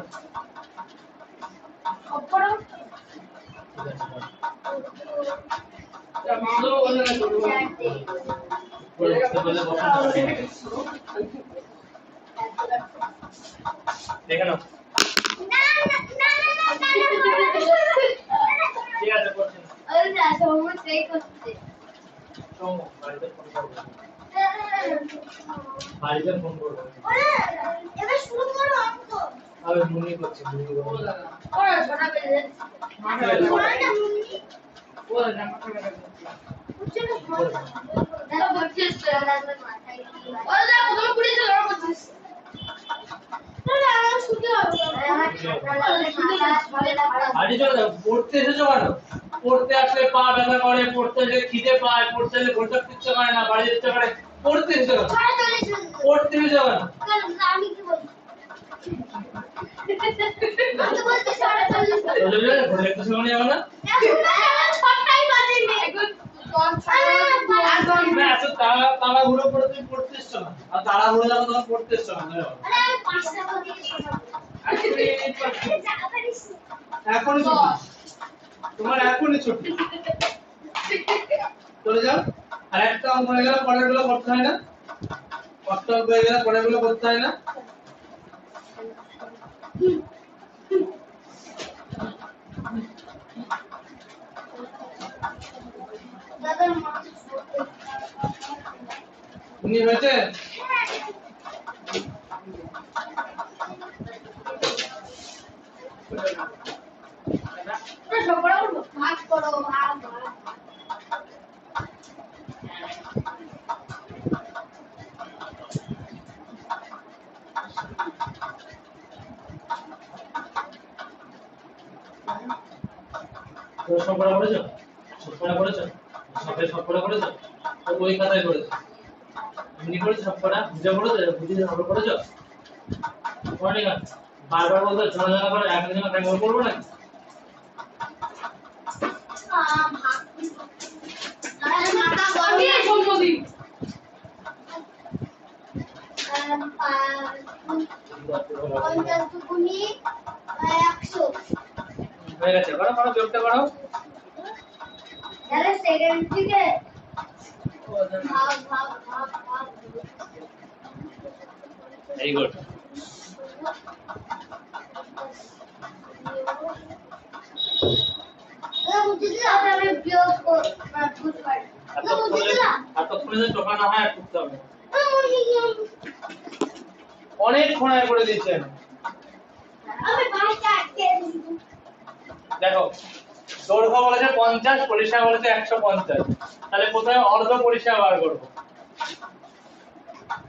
অপর মাদো বলে না করব করে বুঝতে পারলে বসো দেখে নাও ঠিক আছে করছেন সোমো বাড়িতে ফোন করবো বাড়িতে ফোন করবো এবার শুরু করো অঙ্ক আমি মনে করছি মনে করবো ওরা ছোটা বেজে মাঠে ওরা না মুনি ওরা জামা কাপড় উঠছে না দেখো বলছিস মাথায় ওরা যা প্রথমে পুড়ে চলে ওরা বলছিস না আমার শুতে হবে আরে চলো পড়তে এসেছো কেন পড়তে আসলে পা ব্যথা করে পড়তে এসে খিদে পায় পড়তে এসে ঘন্টা ইচ্ছে করে না বাড়ি যেতে পারে পড়তে এসেছো কেন পড়তে এসেছো কেন আমি কি বলছি আমি তো বলছি সাড়ে 40 চলে যাবে ঘরে একটু সময় যাবে না সবটাই বাজে এখন না এত তাড়াহুড়ো করে তুমি পড়তে এসছো না আর তাড়াহুড়ো যাবে তোমার পড়তে এসছো না আরে আমি 5 টাকা দিয়ে শোনাবো জায়গা পারিস এখনই ছুটি তোমার এখনই ছুটি চলে যাও আর একটা অঙ্ক হয়ে গেলে পরেরগুলো করতে হয় না কষ্ট হয়ে গেলে পরেরগুলো করতে হয় না দাদার মা উনি হয়েছে ঝগড়া করবো ভাগ করো ভাগ তো সব পড়া করেছো সব পড়া করেছো সব পড়া করেছো তো ওই খাতায় করেছো এমনি করেছো সব পড়া বুঝে করেছো বুঝে সব করেছো পড়ে না বারবার বলতে জানা জানা করে একদিন টাইম করবো না আরে মাথা গরম আমি সম্মতি পঞ্চাশ দুগুনি 100 হয়ে গেছে করো করো যোগটা করো তাহলে সেকেন্ড থেকে ভাগ ভাগ ভাগ ভাগ ভেরি গুড আমি বিয়োগ করতে পারি এতক্ষণে টোকা না হয় আর টুকতে হবে অনেক খোঁড়ায় করে দিচ্ছেন আমি ভাইটা আটকে দেখো দৈর্ঘ্য বলেছে 50 পরিসীমা বলেছে 150 তাহলে কোথায় অর্ধ পরিসীমা বার করব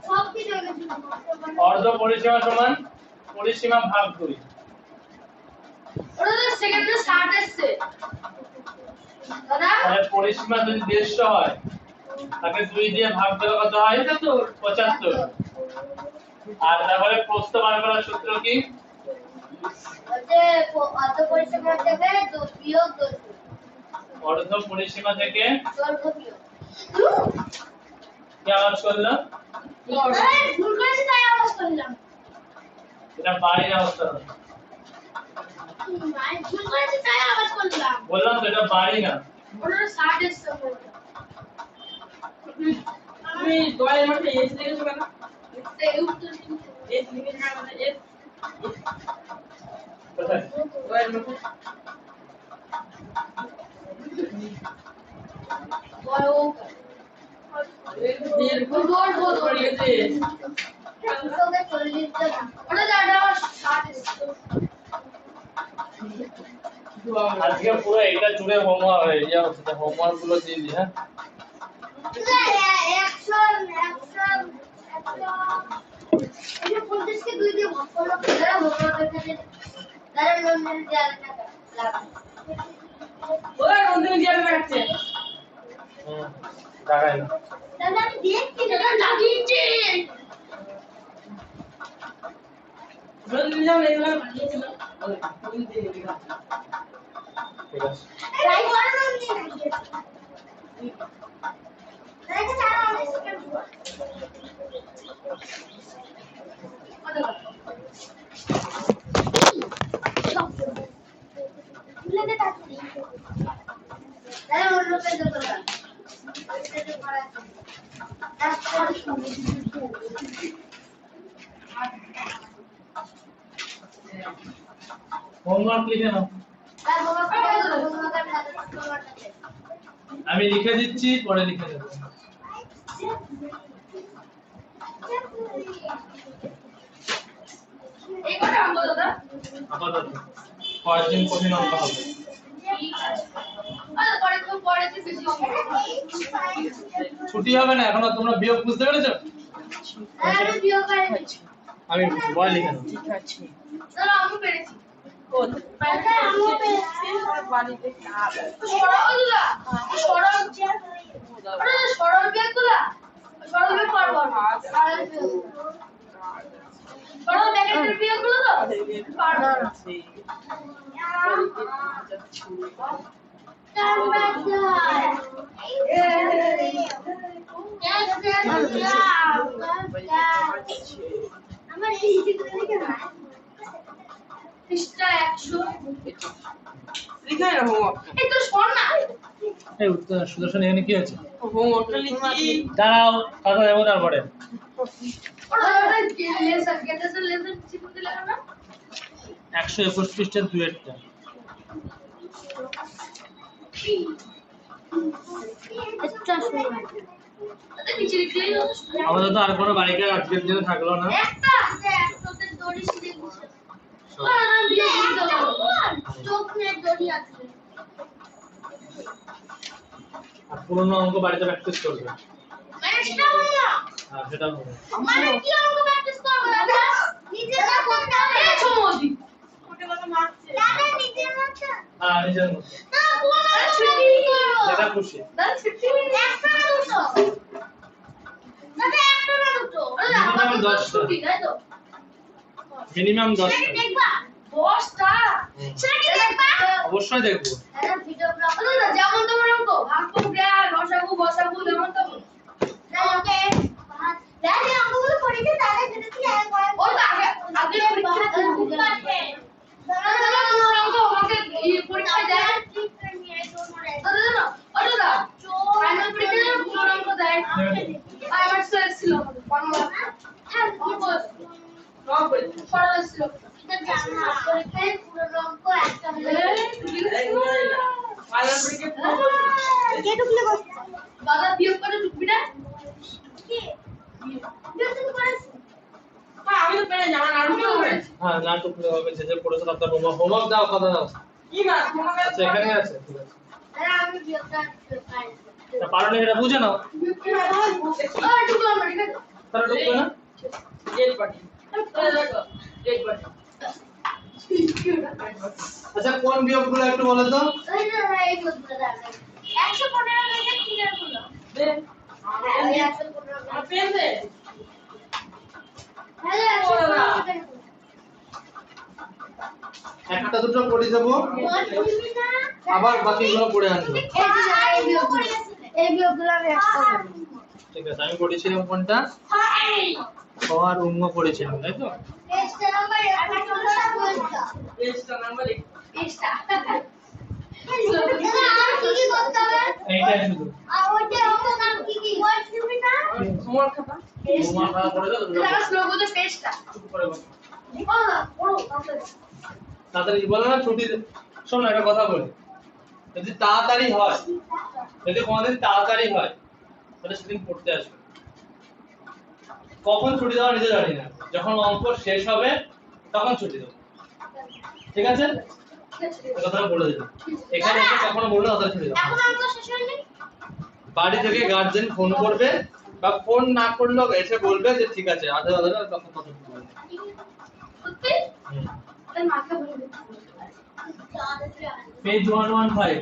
সব কিছু হয়ে গেছে অর্ধ পরিসীমা সমান পরিসীমা ভাগ 2 ওটা তো সেকেন্ডে স্টার্ট আসছে দাদা তাহলে পরিসীমা যদি 150 হয় তাকে 2 দিয়ে ভাগ দিলে কত হয় এটা তো 75 আর তারপরে প্রস্থ বার করার সূত্র কি যে অর্ধ পরিসীমা থেকে বিয়োগ দৈর্ঘ্য অর্ধ পরিসীমা থেকে দৈর্ঘ্য বিয়োগ কি আওয়াজ করলো আরে ভুল করেছি তাই আওয়াজ করলাম এটা বাড়ির অবস্থা না। আমি ভুল করেছি তাই আওয়াজ করলাম বললাম তো এটা বাড়ি না ওটা স্টার্ট আসছে তুমি দয়ের মধ্যে এস লিখেছো কেন এই উত্তর এস লিখে না মানে এস কোথায় দয়ের মধ্যে বড় আজকে পুরো এটা জুড়ে হোমওয়ার্ক হয়ে যাচ্ছে, হোমওয়ার্ক গুলো দিয়ে দিই। হ্যাঁ টাকাই না ঠিক আছে। হোমওয়ার্ক লিখে নাও, আমি লিখে দিচ্ছি, পরে লিখে দেবো। আপাতত কয়েকদিন কঠিন অঙ্ক হবে। ছুটি হবে না এখনো, তোমরা বিয়োগ বুঝতে পেরেছো? আমি বয় লিখে নেবো। ঠিক আছে আমি পেরেছি। বাড়িতে কাজ সরল বিয়োগ পারবো না। সরল ব্যাকেটের বিয়োগগুলো তো পারবো না। আমার এই লিখে না পৃষ্ঠা 100 লিখে না হোমওয়ার্ক এই তো শোন না এই উত্তর সুদর্শন এখানে কি আছে? হোমওয়ার্কটা লিখি দাঁড়াও, কথা দেবো তারপরে। ওটা লেসন গেটের লেসন চিপতে লাগা না 121 পৃষ্ঠার দুয়েরটা। আচ্ছা শুনুন আচ্ছা নিচে লিখে আমাদের তো আর কোনো বাড়িকার আজকের দিনে থাকলো না। একটা আছে একটাতে দড়ি ছিঁড়ে গেছে চোখ নিয়ে দড়ি আছে আর পুরনো অঙ্ক বাড়িতে প্র্যাকটিস করবে। মানে সেটা বললা হ্যাঁ সেটা হবে। মানে কি অঙ্ক প্র্যাকটিস করব দাদা নিজে না করতে হবে সমজি ওকে বলে মারছে দাদা নিজে মারছে হ্যাঁ নিজের মতো না কোন ছুটি করো যেটা খুশি। দাদা ছুটি একটা না দুটো দাদা একটা না দুটো মিনিমাম 10টা। ছুটি তাই তো মিনিমাম 10টা। সেটা দেখবা 10টা সেটা কি দেখবা অবশ্যই দেখবো। দাদা ভিডিও ব্লগ দাদা যেমন তোমার অঙ্ক ভাগফল গ্রাফ রসাগু বসাগু যেমন তেমন ওকে দাদা অঙ্কগুলো পড়িতে দাদা যেটা কি আগে করে ও তো আগে আগে পরীক্ষা দিতে পারবে দাদা তোমার অঙ্ক আমাকে পরীক্ষা দেয় দাদা দাদা ও দাদা ফাইনাল পরীক্ষায় তোমার অঙ্ক দেয় আমার স্যার ছিল আমাদের হ্যাঁ অঙ্ক সব বলি পড়া ছিল এটা জানা পরীক্ষায় পুরো অঙ্ক একটা হলে ফাইনাল পরীক্ষা কে ঢুকলে বস দাদা বিয়োগ করে ঢুকবি না কি বিয়োগ তো করিস আমি তো পেরে জানা আর কি হবে হ্যাঁ নাটক হবে, যে যে পড়েছো তার হোমওয়ার্ক দাও, কথা দাও। কি না তোমাকে আচ্ছা এখানে আছে, ঠিক আছে। আরে আমি বিয়োগটা পাই তা পারো না এটা বুঝে নাও, ঢুকলাম না ঠিক আছে তারা ঢুকবে না। গেট পার্টি দেখো গেট পার্টি আচ্ছা কোন বিয়োগগুলো একটু বলো তো? ওই না এই করতে যাবে 115 টাকা ক্লিয়ার করলো দে আমি 115 আর পেন দে একটা দুটো পড়ে দেবো, আবার বাকিগুলো পড়ে আনবো। এই বিয়োগগুলো আমি একটা ঠিক আছে, আমি পড়েছিলাম কোনটা? খ আর উঙ্গ পড়েছিলাম, তাই তো? পেজটা নাম্বার 115 পেজটা নাম্বার 1 পেজটা আর কি করতে হবে এইটাই শুধু আর ওইটা ওটার নাম কি ওয়ার্ড দিবি না হোমওয়ার্ক খাতা তোমার খারাপ পড়ে যাও, দুটো এটা স্লোগোতে পেজটা চুপ করে বসো। পড়ো তাড়াতাড়ি বলো না ছুটি। শোনো একটা কথা বলি, যদি তাড়াতাড়ি হয়, যদি কোনোদিন তাড়াতাড়ি হয় তাহলে সেদিন পড়তে আসবে। কখন ছুটি দেওয়া নিজে জানি না, যখন অঙ্ক শেষ হবে তখন ছুটি দেবো, ঠিক আছে? কথাটা বলে দিলাম, এখানে এসে কখনো বললো না তাহলে ছুটি দেবো। এখন অঙ্ক শেষ হয়নি? বাড়ি থেকে গার্জেন ফোন করবে বা ফোন না করলেও এসে বলবে যে ঠিক আছে আধা তখন কথা বলবে। সত্যি? তাই মাকে বলে দিতে পেজ 115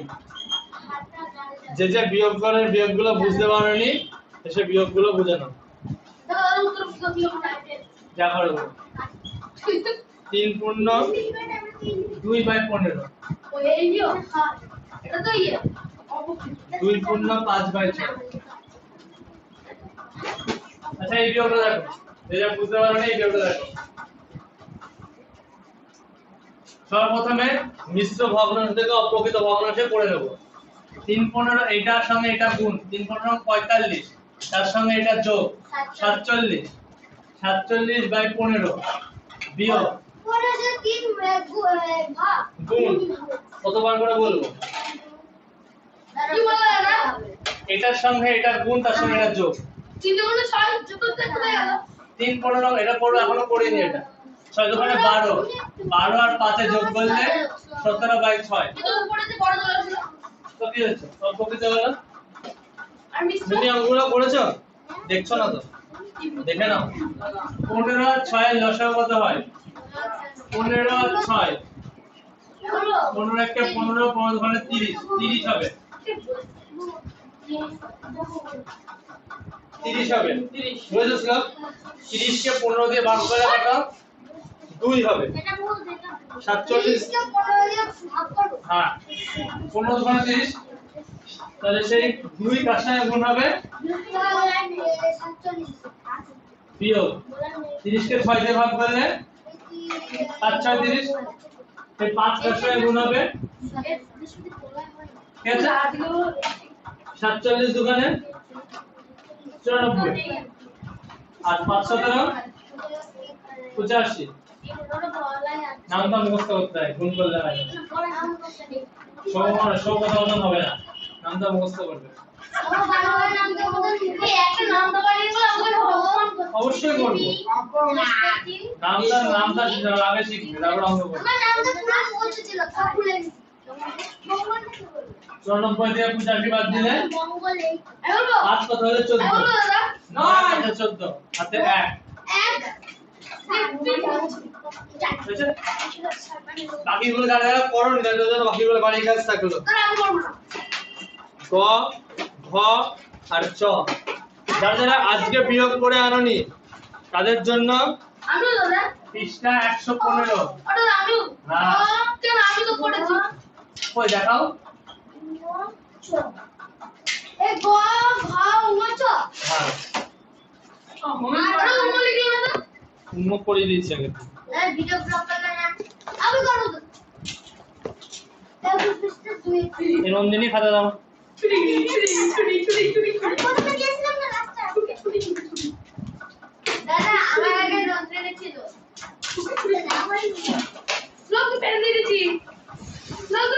যে যে বিয়োগগুলো বুঝতে পারোনি এসে বিয়োগগুলো বুঝে নাও। দাদা উত্তর কি হবে? যা করো 3 পূর্ণ 2/15, ওই এই দিও। এটা তো ইয়ে 2 পূর্ণ 5/6। আচ্ছা এই বিয়োগটা দেখো, যে যা বুঝতে পারোনি এই বিয়োগটা দেখো। সর্বপ্রথমে মিশ্র ভগ্নাংশ থেকে অপ্রকৃত ভগ্নাংশে করে নেব। 3 15 এটার সঙ্গে এটা গুণ, 3 15 45, তার সঙ্গে এটা যোগ 47, 47/15 বিয়োগ পরে যে 3 ভাগ গুণ। কতবার করে বলবো? কি বলা না? এটার সঙ্গে এটা গুণ, তার সঙ্গে এটা যোগ। 3 গুণে 6 যোগ করতে কোথায় গেল? 3 15 এটা পড়ো, এখনো পড়িনি এটা। 6 দোকানে 12, 12 আর 5 এ যোগ করলে 17/6। কিন্তু উপরে যে বড় দল ছিল তো কি হচ্ছে? অপ্রকৃত হলো। আর মিশ্র তুমি অঙ্কগুলো করেছো? দেখছো না তো? দেখে নাও। 15 আর 6 এর লসাগু কত হয়? 15 আর 6, 15 একটা 15, 15 দোকানে 30, 30 হবে। 30 হবে। বুঝেছো স্যার? 30 কে 15 দিয়ে ভাগ করে কাটাও, 2 হবে। এটা বল দেখলাম 47, কে 15 দিয়ে ভাগ করব হ্যাঁ 15 দোকানে 30, তাহলে সেই 2 কার সঙ্গে গুণ হবে? 47 বিয়োগ 30 কে 6 দিয়ে ভাগ করলে 5 6 30, সেই 5 কার সঙ্গে গুণ হবে? ঠিক আছে? 47 দোকানে 94, আর 5 17 85। নামটা মুখস্থ করতে হয়, গুণ করলে হয় না। সব কথা হবে না, নামটা মুখস্থ করবে। অবশ্যই করবো, নামটা আগে শিখবে, তারপর অঙ্ক করবে। 94 থেকে 85 বাদ দিলে 5 কত হলো? 14, 9 আছে 14, হাতে 1। বুঝেছো? বাকিগুলো যারা যারা করো নি তাদের জন্য বাকিগুলো বাড়ির কাজ থাকলো। ক, ঘ আর চ। যারা যারা আজকে বিয়োগ করে আনোনি তাদের জন্য পৃষ্ঠা 115। হ্যাঁ। কই দেখাও। হ্যাঁ উন্মুখ করে দিয়েছি আগে। এই নন্দিনী খাতা দাও। দাদা আমার আগে রন্ধ্রে ছিল লোক পেন দিয়েছি